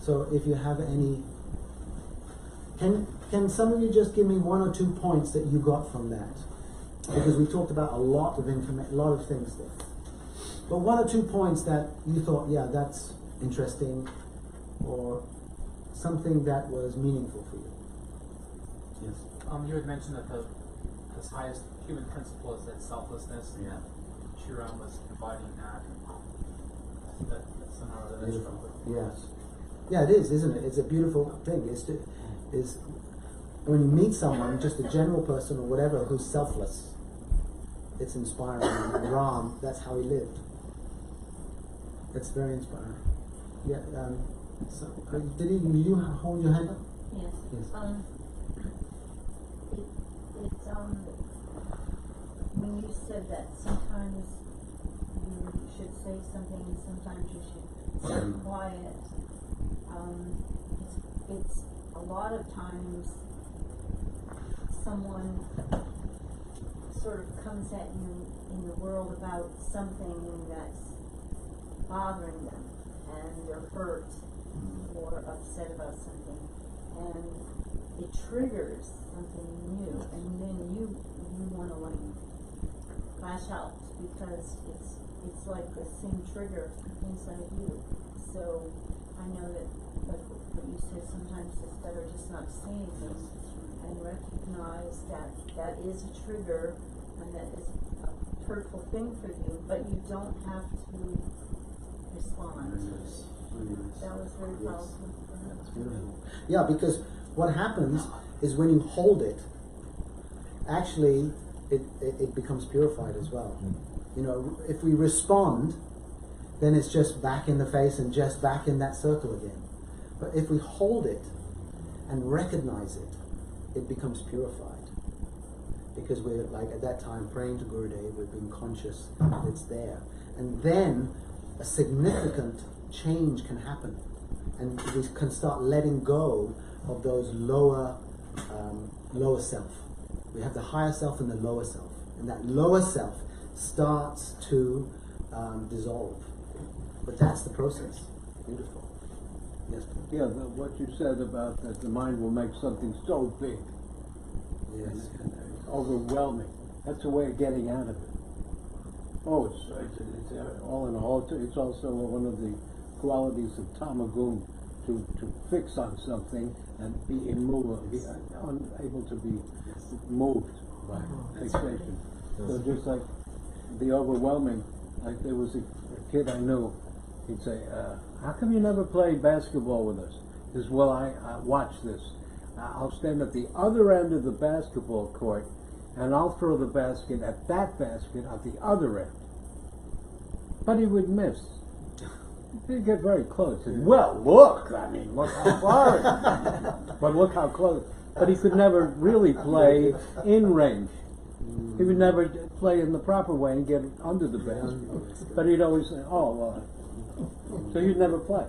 So if you have any, can some of you just give me 1 or 2 points that you got from that? Because we talked about a lot of information, a lot of things there. But 1 or 2 points that you thought, yeah, that's interesting, or something that was meaningful for you. Yes. You had mentioned that the highest human principle is that selflessness, and that Shriram was embodying that. That's somehow that I struck with. Yes. Yeah, it is, isn't it? It's a beautiful thing. Is when you meet someone, just a general person or whatever, who's selfless, it's inspiring. And Ram, that's how he lived. It's very inspiring. Yeah. So, did you hold your hand up? Yes. Yes. When you said that sometimes you should say something and sometimes you should stay quiet, it's a lot of times someone sort of comes at you in the world about something that's bothering them, and they're hurt or upset about something, and it triggers something new, and then you want to like lash out because it's like the same trigger inside you. So I know that, like what you said, sometimes it's better just not to say anything and recognize that that is a trigger and that is a hurtful thing for you, but you don't have to respond. That was very powerful. That's beautiful. Yeah, because what happens is when you hold it, actually it becomes purified as well. You know, if we respond, then it's just back in the face and just back in that circle again. But if we hold it and recognize it, it becomes purified. Because we're, like, at that time praying to Gurudev, we're being conscious that it's there. And then a significant change can happen. And we can start letting go of those lower self. We have the higher self and the lower self. And that lower self starts to dissolve. But that's the process. Beautiful. Yes, Paul? Yeah, what you said about that the mind will make something so big, Yes. overwhelming. That's a way of getting out of it. Oh, it's all in all, it's also one of the qualities of tamagum, to fix on something and be immovable, be unable to be moved by fixation. So just like the overwhelming, like there was a kid I knew, he'd say, how come you never play basketball with us? He says, well, I watch this. I'll stand at the other end of the basketball court, and I'll throw the basket at that basket at the other end. But he would miss. He'd get very close. And, well, look how far it is. But look how close. But he could never really play in range. He would never play in the proper way and get under the basket. But he'd always say, oh, well. So you'd never play.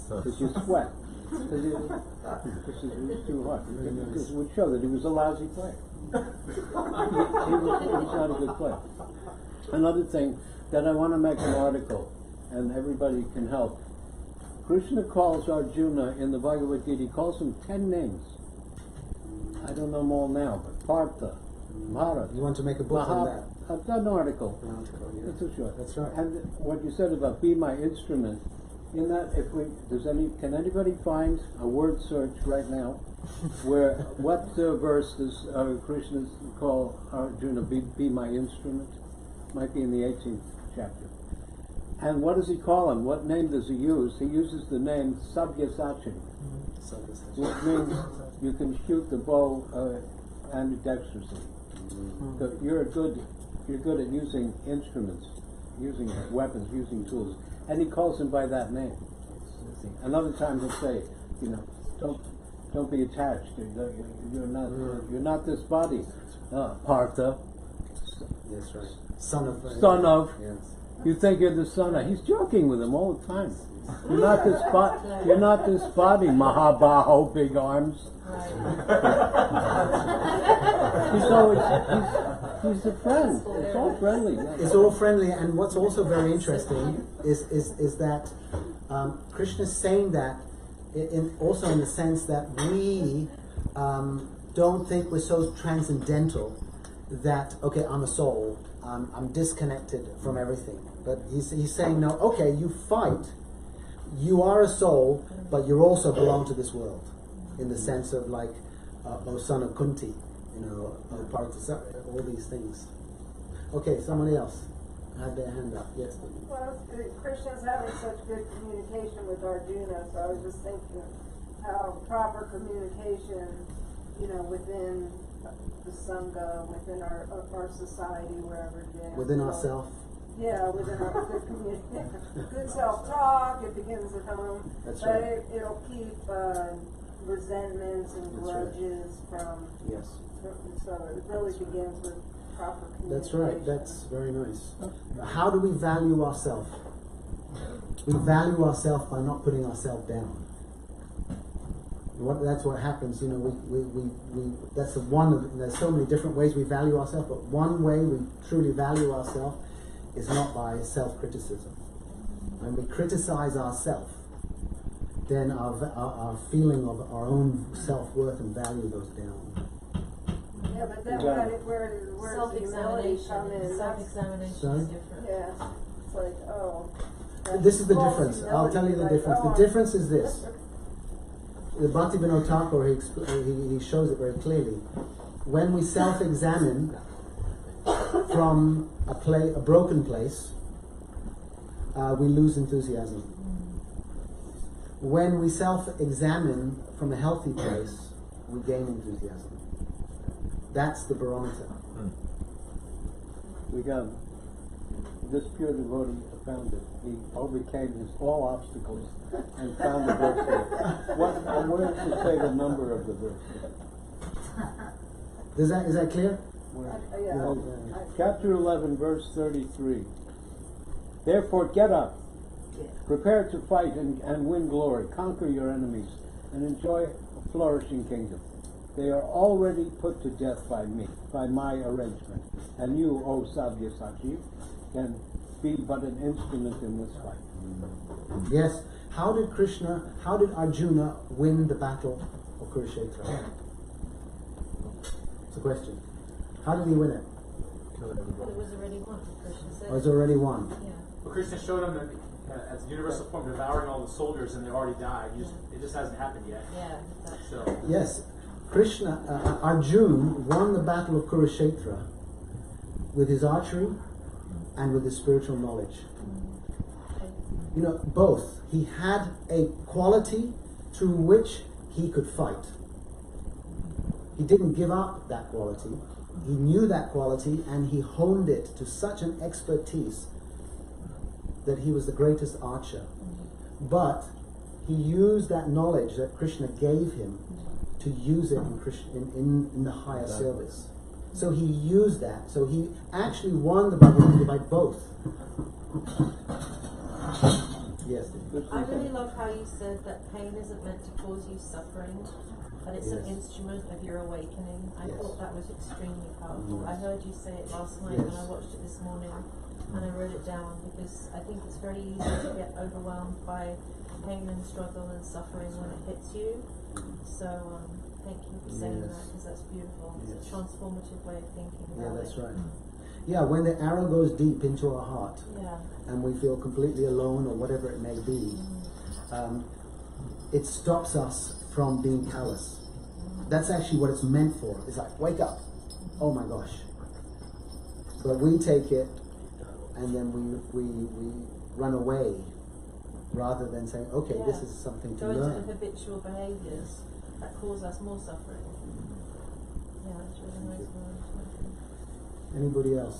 Because you sweat. Because it was too hot. Because it would show that he was a lousy player. he was not a good player. Another thing that I want to make an article, and everybody can help. Krishna calls Arjuna in the Bhagavad Gita, he calls him 10 names. I don't know them all now, but Partha, Maharaja. You want to make a book on that? I've done an article. Yeah. It's a short. That's right. And what you said about be my instrument, in that, can anybody find a word search right now where what verse does Krishna call Arjuna be my instrument? Might be in the 18th chapter. And what does he call him? What name does he use? He uses the name Sabyasachi, which means you can shoot the bow ambidextrously. So you're good at using instruments, using weapons, using tools. And he calls him by that name. Another time he'll say, don't be attached. You're not this body. Partha. That's right. Son of. Yes. You think you're the son of. He's joking with him all the time. You're not this body, Mahabaho, big arms. He's a friend. It's all friendly. It's all friendly, and what's also very interesting is that Krishna's saying that also in the sense that we don't think we're so transcendental that, okay, I'm a soul, I'm disconnected from everything. But he's saying, no, okay, you fight, you are a soul, but you also belong to this world, in the sense of like, O son of Kunti, Partha, all these things. Okay, somebody else had their hand up. Yes. Well, Krishna's having such good communication with Arjuna, so I was just thinking how proper communication, within the Sangha, within our society, wherever it is. Within ourselves. Yeah, within our good communication. Good self-talk, it begins at home. That's but right. It'll keep resentments and grudges from. Yes. So it really begins with proper communication. That's right. That's very nice. How do we value ourselves? We value ourselves by not putting ourselves down. That's what happens. That's there's so many different ways we value ourselves, but one way we truly value ourselves is not by self-criticism. When we criticize ourselves, then our feeling of our own self-worth and value goes down. Yeah, but then where does humility come in? Self-examination Sorry? is different. Yeah, it's like, oh. This is the false difference. humility, I'll tell you the like, difference. oh, The difference is this. The Bhaktivinoda Thakur, he shows it very clearly. When we self-examine from a broken place, we lose enthusiasm. When we self-examine from a healthy place, we gain enthusiasm. That's the barometer. We got this pure devotee found it. He overcame all obstacles and found the verse. Where does it say the number of the verse? Is that clear? Chapter 11, verse 33. Therefore get up, prepare to fight and win glory, conquer your enemies, and enjoy a flourishing kingdom. They are already put to death by me, by my arrangement. And you, O Sabyasachi, can be but an instrument in this fight. Yes. How did Arjuna win the battle of Kurukshetra? It's a question. How did he win it? But it was already won. Krishna said. It was already won. Yeah. Well, Krishna showed him that as a universal form devouring all the soldiers and they already died. It just hasn't happened yet. Yeah. So Yes. Arjuna won the battle of Kurukshetra with his archery and with his spiritual knowledge. Both. He had a quality through which he could fight. He didn't give up that quality. He knew that quality and he honed it to such an expertise that he was the greatest archer. But he used that knowledge that Krishna gave him to use it in the higher service. So he used that. So he actually won the Bhagavad Gita by both. Yes. I really love how you said that pain isn't meant to cause you suffering, but it's an instrument of your awakening. I thought that was extremely powerful. I heard you say it last night and I watched it this morning and I wrote it down because I think it's very easy to get overwhelmed by pain and struggle and suffering when it hits you. So thank you for saying that because that's beautiful. It's a transformative way of thinking about it. Yeah, that's right. Yeah, when the arrow goes deep into our heart and we feel completely alone or whatever it may be, it stops us from being callous. That's actually what it's meant for. It's like, wake up. Oh my gosh. But we take it and then we run away rather than saying, okay, this is something to go learn. into habitual behaviours that cause us more suffering. Yeah, that's really nice word. Anybody else?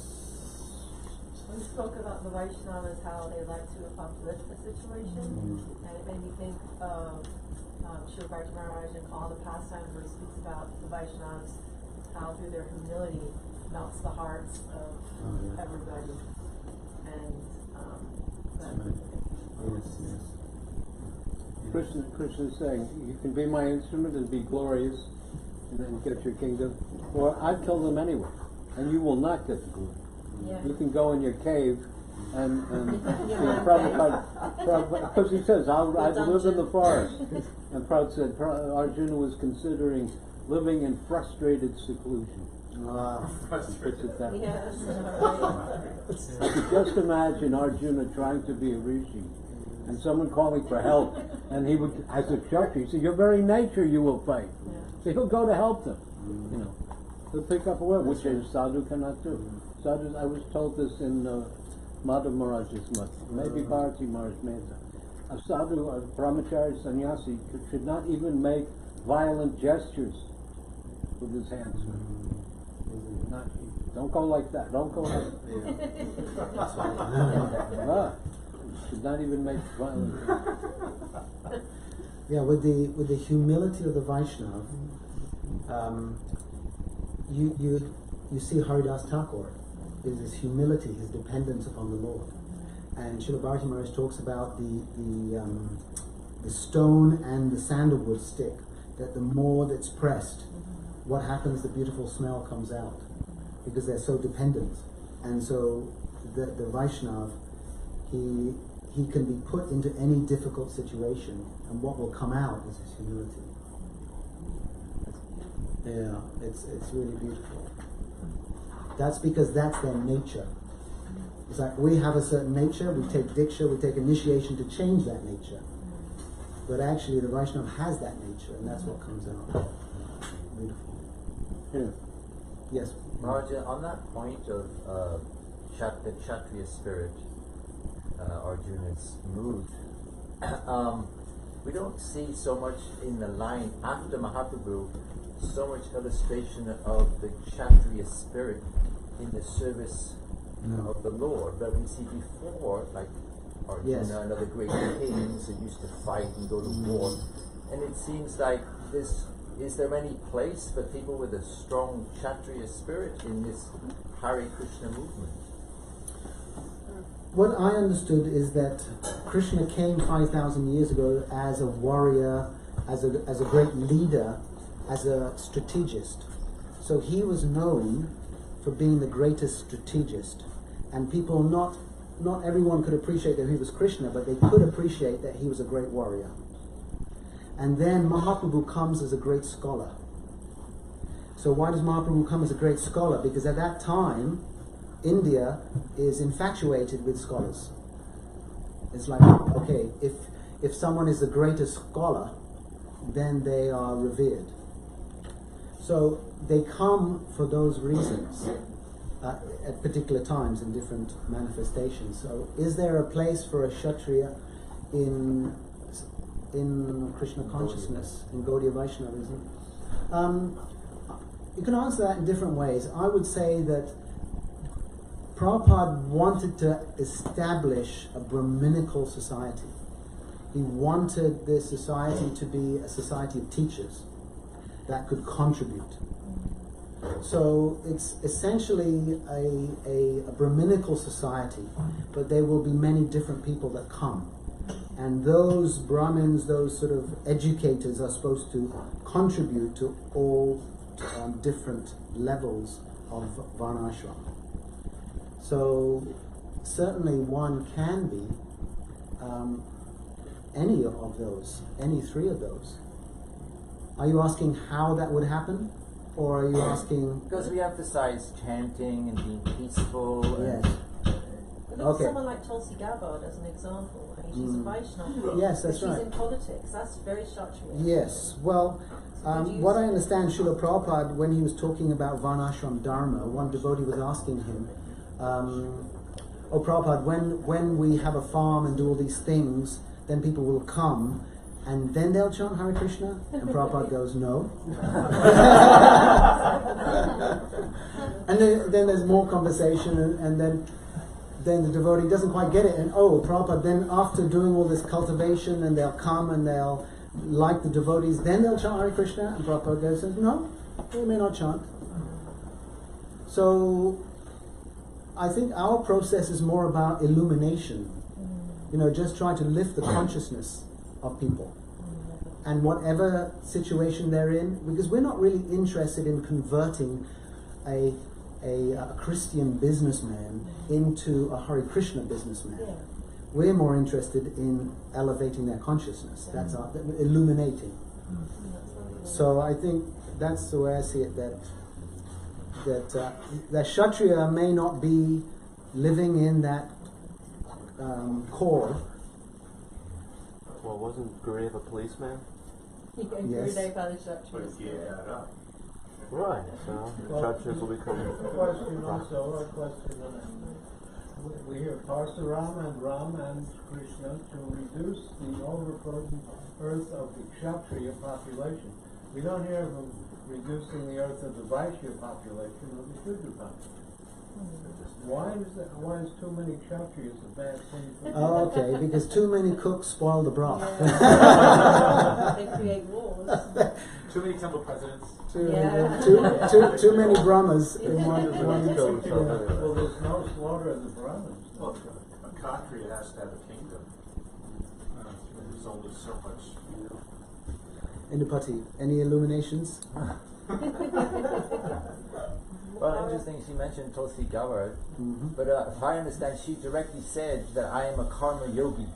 When you spoke about the Vaishnavas, how they like to uplift the situation, and it made me think of Srila Bharti Maharaj and all the pastimes where he speaks about the Vaishnavas, how through their humility melts the hearts of everybody. And Krishna is saying, you can be my instrument and be glorious and then get your kingdom, or I'd kill them anyway, and you will not get the glory. You can go in your cave and you know, Prabhupada, because he says, I'd live in the forest. And Prabhupada said, Arjuna was considering living in frustrated seclusion. Frustrated. I could just imagine Arjuna trying to be a rishi and someone calling for help, and he would, as a Kshatriya, he said, your very nature you will fight. So he'll go to help them. You know, he'll pick up a word, which a sadhu cannot do. Sadhus, I was told this in Madhav Maharaj's month, maybe Bharati Maharaj Mehta. A sadhu, a brahmachari sannyasi, should not even make violent gestures with his hands. Don't go like that. Don't go like that. Should not even make violent gestures. Yeah, with the humility of the Vaishnava, you see Haridas Thakur is his humility, his dependence upon the Lord. And Srila Bharti Maharaj talks about the stone and the sandalwood stick, that the more that's pressed, what happens, the beautiful smell comes out, because they're so dependent. And so the Vaishnava, he can be put into any difficult situation, and what will come out is his humility. Yeah, it's really beautiful. That's because that's their nature. It's like we have a certain nature, we take Diksha, we take initiation to change that nature. But actually the Vaishnava has that nature, and that's what comes out. Beautiful. Yeah. Yes. Maharaja, on that point of the Kshatriya spirit, Arjuna's mood, we don't see so much in the line after Mahaprabhu, so much illustration of the Kshatriya spirit in the service of the Lord, but we see before, like Arjuna and other great kings who used to fight and go to war, and it seems like this, is there any place for people with a strong Kshatriya spirit in this Hare Krishna movement? What I understood is that Krishna came 5,000 years ago as a warrior, as a great leader, as a strategist. So he was known for being the greatest strategist. And people, not everyone could appreciate that he was Krishna, but they could appreciate that he was a great warrior. And then Mahaprabhu comes as a great scholar. So why does Mahaprabhu come as a great scholar? Because at that time, India is infatuated with scholars. It's like, okay, if someone is the greatest scholar, then they are revered. So they come for those reasons at particular times in different manifestations. So is there a place for a Kshatriya in Krishna consciousness, in Gaudiya Vaishnavism? you can answer that in different ways. I would say that Prabhupada wanted to establish a Brahminical society. He wanted this society to be a society of teachers that could contribute. So it's essentially a Brahminical society, but there will be many different people that come. And those Brahmins, those sort of educators are supposed to contribute to all different levels of Varnashram. So certainly one can be any of those, any three of those. Are you asking how that would happen? Or are you asking... Because we emphasize chanting and being peaceful. Yes. But look at someone like Tulsi Gabbard as an example. I mean, she's a Vaishnava. Yes, that's but right. She's in politics. That's very Kshatriya. Yes. Well, what I understand, Srila Prabhupada, when he was talking about Varnashram Dharma, one devotee was asking him, oh Prabhupada, when we have a farm and do all these things, then people will come, and then they'll chant Hare Krishna? And Prabhupada goes, no. And then there's more conversation, and then the devotee doesn't quite get it, and oh, Prabhupada, then after doing all this cultivation, and they'll come and they'll like the devotees, then they'll chant Hare Krishna? And Prabhupada goes, says, no, they may not chant. So, I think our process is more about illumination. You know, just trying to lift the consciousness of people. And whatever situation they're in, because we're not really interested in converting a Christian businessman into a Hare Krishna businessman. Yeah. We're more interested in elevating their consciousness. That's our illuminating. So I think that's the way I see it. That Kshatriya may not be living in that core. Well, wasn't Gurudev a policeman? Yes. Gurudev had a Kshatriya. Right, so the Kshatriyas will become... Question also, a question on that. We hear Parsuram and Ram and Krishna to reduce the overburdened earth of the Kshatriya population. We don't hear of them reducing the earth of the Vaishya population or the Shudra population. Why is too many Kshatriyas a bad thing? Oh, okay, because too many cooks spoil the broth. Yeah. They create wars. Too many temple presidents. Too many Brahmas in one Well, there's no slaughter of the Brahmins. Well, a Kshatriya has to have a kingdom. There's only so much. Indupati, any illuminations? Well, interesting, she mentioned Tulsi Gabbard, but if I understand, she directly said that I am a karma yogi.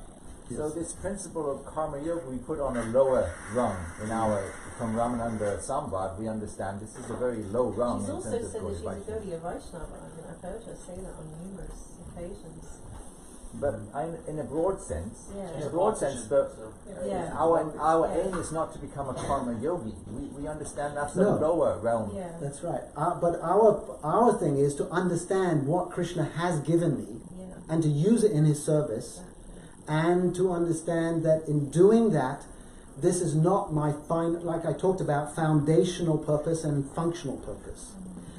Yes. So this principle of karma yoga we put on a lower rung in our, from Ramananda Samvad, we understand this is a very low rung. She's in also terms of said that she's a Vaishnava. Gaudiya Vaishnava. I mean, I've heard her say that on numerous occasions. But in a broad sense, Yeah. Yeah. our aim is not to become a karma yogi. We understand that's a lower realm. Yeah. That's right. But our thing is to understand what Krishna has given me and to use it in his service, and to understand that in doing that, this is not my like I talked about, foundational purpose and functional purpose.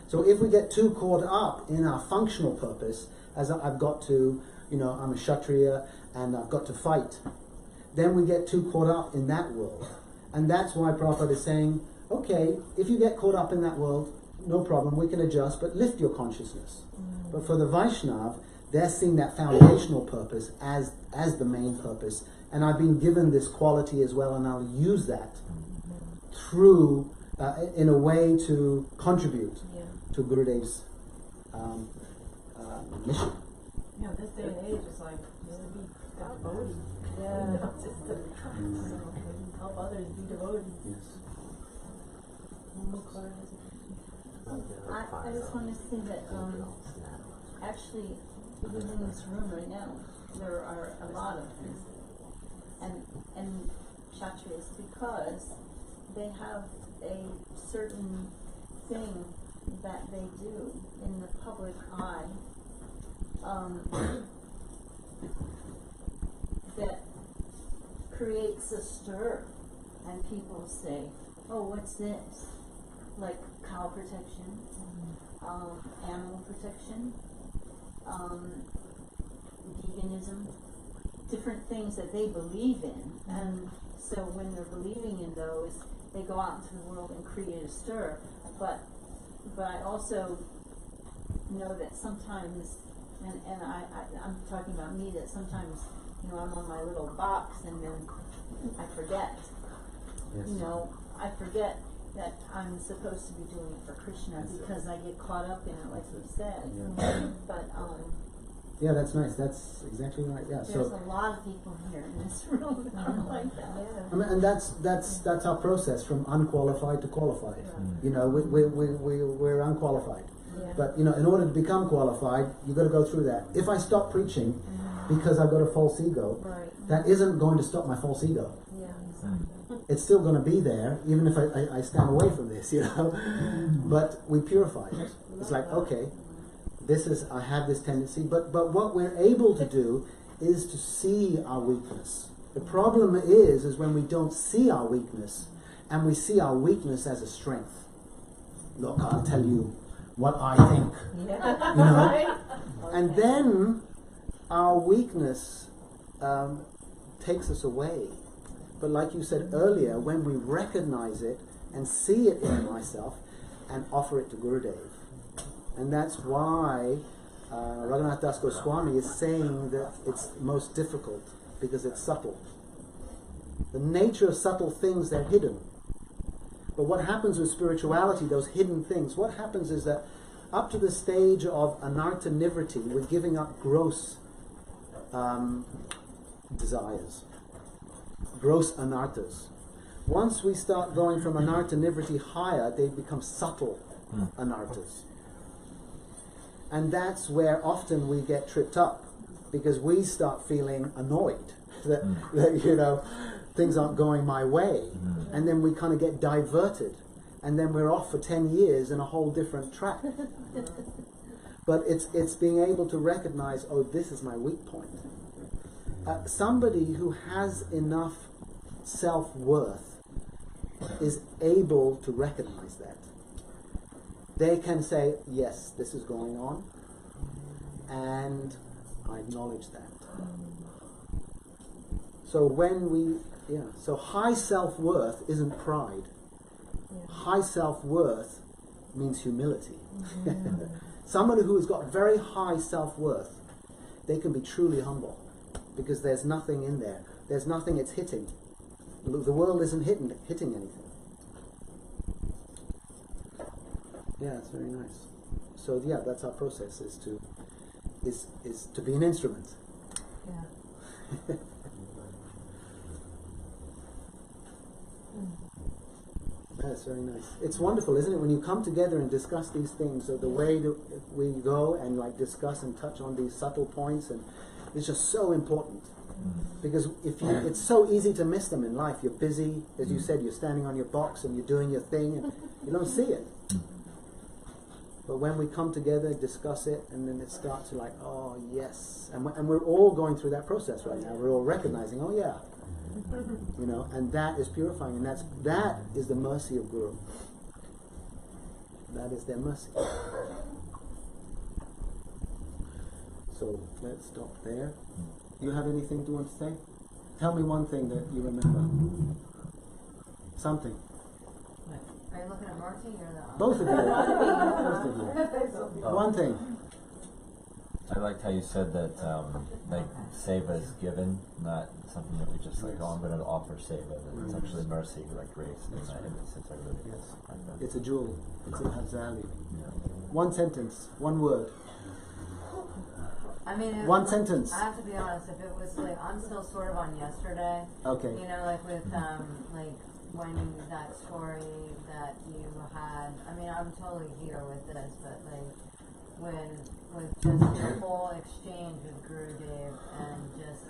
So if we get too caught up in our functional purpose, as I've got to, I'm a Kshatriya and I've got to fight, then we get too caught up in that world. And that's why Prabhupada is saying, okay, if you get caught up in that world, no problem, we can adjust, but lift your consciousness. But for the Vaishnav, they're seeing that foundational purpose as the main purpose. And I've been given this quality as well, and I'll use that through, in a way to contribute to Gurudev's mission. Yeah, this day and age is like, just to be devoted. Yeah. So, help others be devoted. Yes. I just want to say that actually within this room right now there are a lot of things and Kshatriyas, because they have a certain thing that they do in the public eye that creates a stir, and people say, oh, what's this? Like cow protection, animal protection, veganism, different things that they believe in. And so when they're believing in those, they go out into the world and create a stir. But I also know that sometimes, and I'm talking about me, that sometimes, you know, I'm on my little box and then I forget. Yes. You know, I forget that I'm supposed to be doing it for Krishna because I get caught up in it, like you said. Yeah. But yeah, that's nice. That's exactly right. Yeah. there's So a lot of people here in this room that are like that. I mean, and that's our process from unqualified to qualified. You know, we're unqualified. Yeah. But you know, in order to become qualified, you've got to go through that. If I stop preaching because I've got a false ego, that isn't going to stop my false ego. Yeah, exactly. It's still going to be there, even if I stand away from this, you know. But we purify it. It's like, okay, I have this tendency, but what we're able to do is to see our weakness. The problem is when we don't see our weakness, and we see our weakness as a strength. Look, I'll tell you what I think. Yeah. You know? And then our weakness takes us away. But like you said earlier, when we recognize it and see it in myself and offer it to Gurudev. And that's why Raghunath Das Goswami is saying that it's most difficult, because it's subtle. The nature of subtle things, they're hidden. But what happens with spirituality, those hidden things, what happens is that up to the stage of anartha nivriti, we're giving up gross desires, gross anarthas. Once we start going from anartha nivriti higher, they become subtle anarthas. And that's where often we get tripped up, because we start feeling annoyed that you know, things aren't going my way. And then we kind of get diverted. And then we're off for 10 years in a whole different track. But it's being able to recognize, oh, this is my weak point. Somebody who has enough self-worth is able to recognize that. They can say, yes, this is going on, and I acknowledge that. So so high self-worth isn't pride. High self-worth means humility. Somebody who has got very high self-worth, they can be truly humble, because there's nothing in there. There's nothing it's hitting. The world isn't hitting anything. Yeah, it's very nice. So yeah, that's our process, is to be an instrument. Yeah. That's very nice. It's wonderful, isn't it, when you come together and discuss these things. So the way that we go and like discuss and touch on these subtle points, and it's just so important. Because it's so easy to miss them in life. You're busy, as you said, you're standing on your box and you're doing your thing, and you don't see it. But when we come together, discuss it, and then it starts to like, oh yes, and we're all going through that process right now. We're all recognizing, oh yeah, you know, and that is purifying, and that is the mercy of Guru. That is their mercy. So let's stop there. You have anything you want to say? Tell me one thing that you remember. Something. Are you looking at Marty or the Both of you. Both of you. One thing. I liked how you said that like seva is given, not something that we just like, oh, I'm going to offer seva. That it's actually mercy, like grace. It's I really like that. It's a jewel. It has value. Yeah. One sentence. One word. I mean, one sentence. I have to be honest. If it was like, I'm still sort of on yesterday. Okay. You know, like with like when that story that you had. I mean, I'm totally here with this, but like with just your whole exchange with Gurudev and just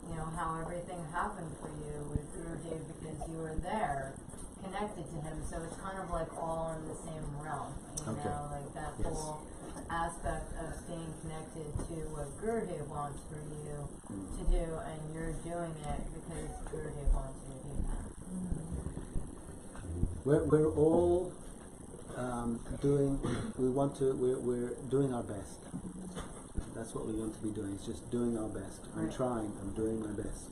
you know how everything happened for you with Gurudev because you were there, connected to him. So it's kind of like all in the same realm. You know, like that whole aspect of staying connected to what Gurudev wants for you to do, and you're doing it because Gurudev wants you to do that. We're all we're doing our best. That's what we want to be doing. It's just doing our best. I'm trying. I'm doing my best.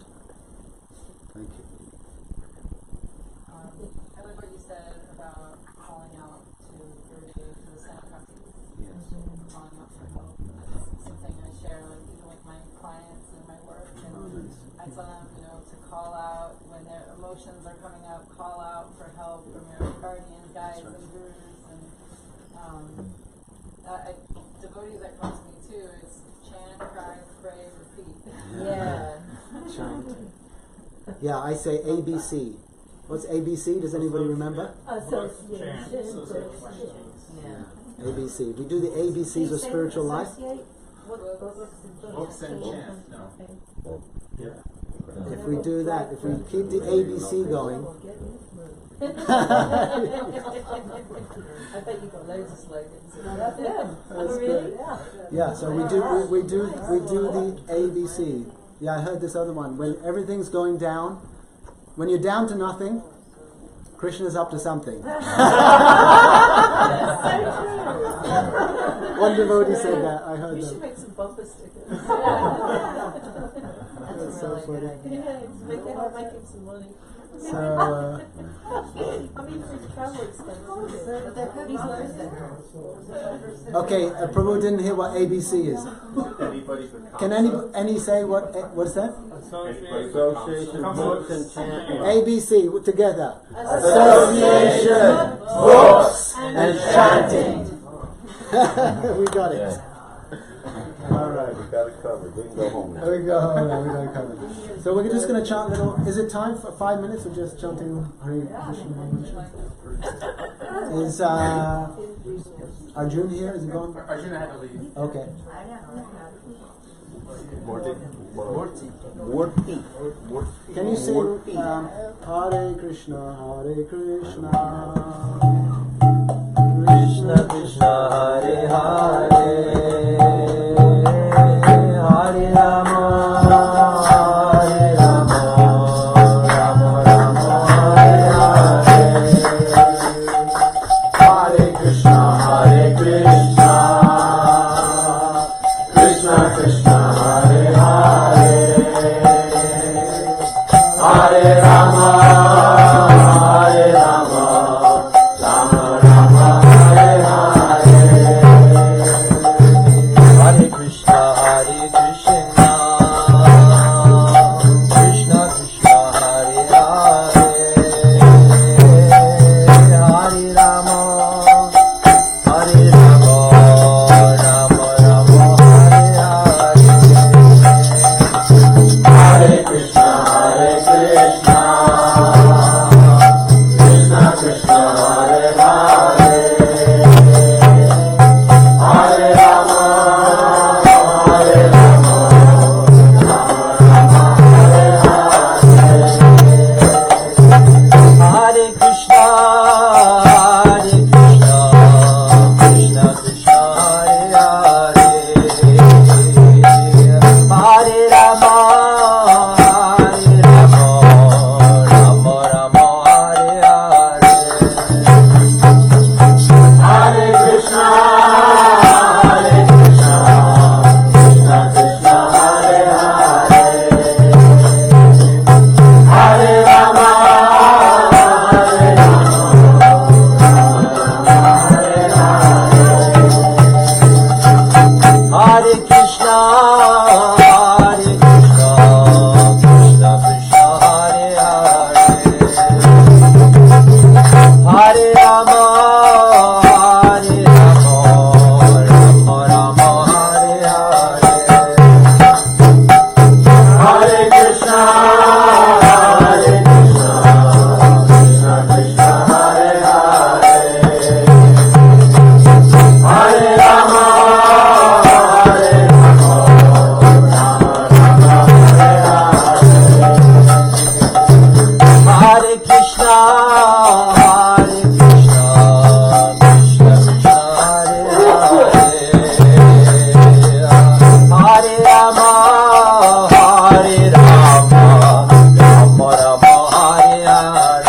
Thank you. I like what you said about calling out to the Sankatis. Yes. Calling out for help. That's something I share, like even with my clients and my work. And I tell them, to call out when their emotions are coming out. Call out for help from your guardians, guides, and gurus. And devotees that come to me too. It's chant, cry, pray, repeat. Yeah. Chant. Yeah, I say ABC. What's ABC? Does anybody remember? Association. Yeah. ABC. We do the ABCs of spiritual life. Books and chant. No. Yeah. If we do that, if we keep the ABC going. I bet you got loads of slogans. That's good. Yeah, so we do the ABC. Yeah, I heard this other one. When everything's going down, when you're down to nothing, Krishna's up to something. One devotee said that. I heard that. You should make some bumper stickers. That's so funny. Yeah, make him some money. So, I mean, for travel expenses. But there could be okay, Prabhu didn't hear what ABC is. Can any say what's that? Association, books, and chanting. ABC together. Association, books, and chanting. We got it. All right, we got it covered. We can go home now. We go home now. We got it covered. So we're just going to chant little. Is it time for 5 minutes of just chanting Hare Krishna? Is Arjun here? Is he gone? Arjuna had to leave. Okay. Morty. Can you sing Hare Krishna, Hare Krishna, Krishna Krishna, Hare Hare, Hare Rama, Hare Rama, Rama Rama, Hare Hare, Hare Krishna, Hare Krishna, Krishna Krishna, Hare Hare, Hare Rama, Hare Rama, Rama Rama, Hare Hare, Hare Krishna, Hare Krishna, Krishna Krishna, Hare Hare, Hare Rama, Hare Rama, Rama Rama, Hare Hare, Hare Krishna, Hare Krishna, Krishna Krishna, Hare Hare, Hare Rama, Hare Rama, Rama Rama, Hare Hare, Hare Krishna, Hare Krishna, Krishna Krishna, Hare Hare, Hare Rama, Hare Rama, Rama Rama, Hare Hare, Hare Krishna, Hare Krishna, Krishna Krishna, Hare Hare, Hare Rama, Hare Rama, Hare Krishna, Hare Krishna, Krishna Krishna, Hare Hare, Hare Rama, Hare Rama, Rama Rama, Hare Hare, Hare Krishna, Hare Krishna, Krishna Krishna, Hare Hare, Hare Rama, Hare Rama, Rama Rama, Hare Hare, Hare Krishna, Hare Krishna, Krishna Krishna, Hare Hare, Hare Rama, Hare Rama, Rama Rama, Hare Hare,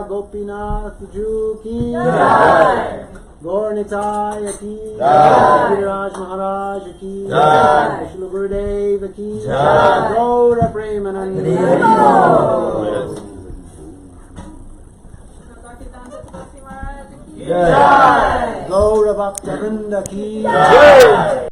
Gopinath Ju ki Jai. Gaur Nitaya ki Jai. Giriraj Maharaj ki Jai. Vishnu Gurudev ki Jai. Gaura Premanand Jai. Gaura Bhakta Vrinda ki Jai.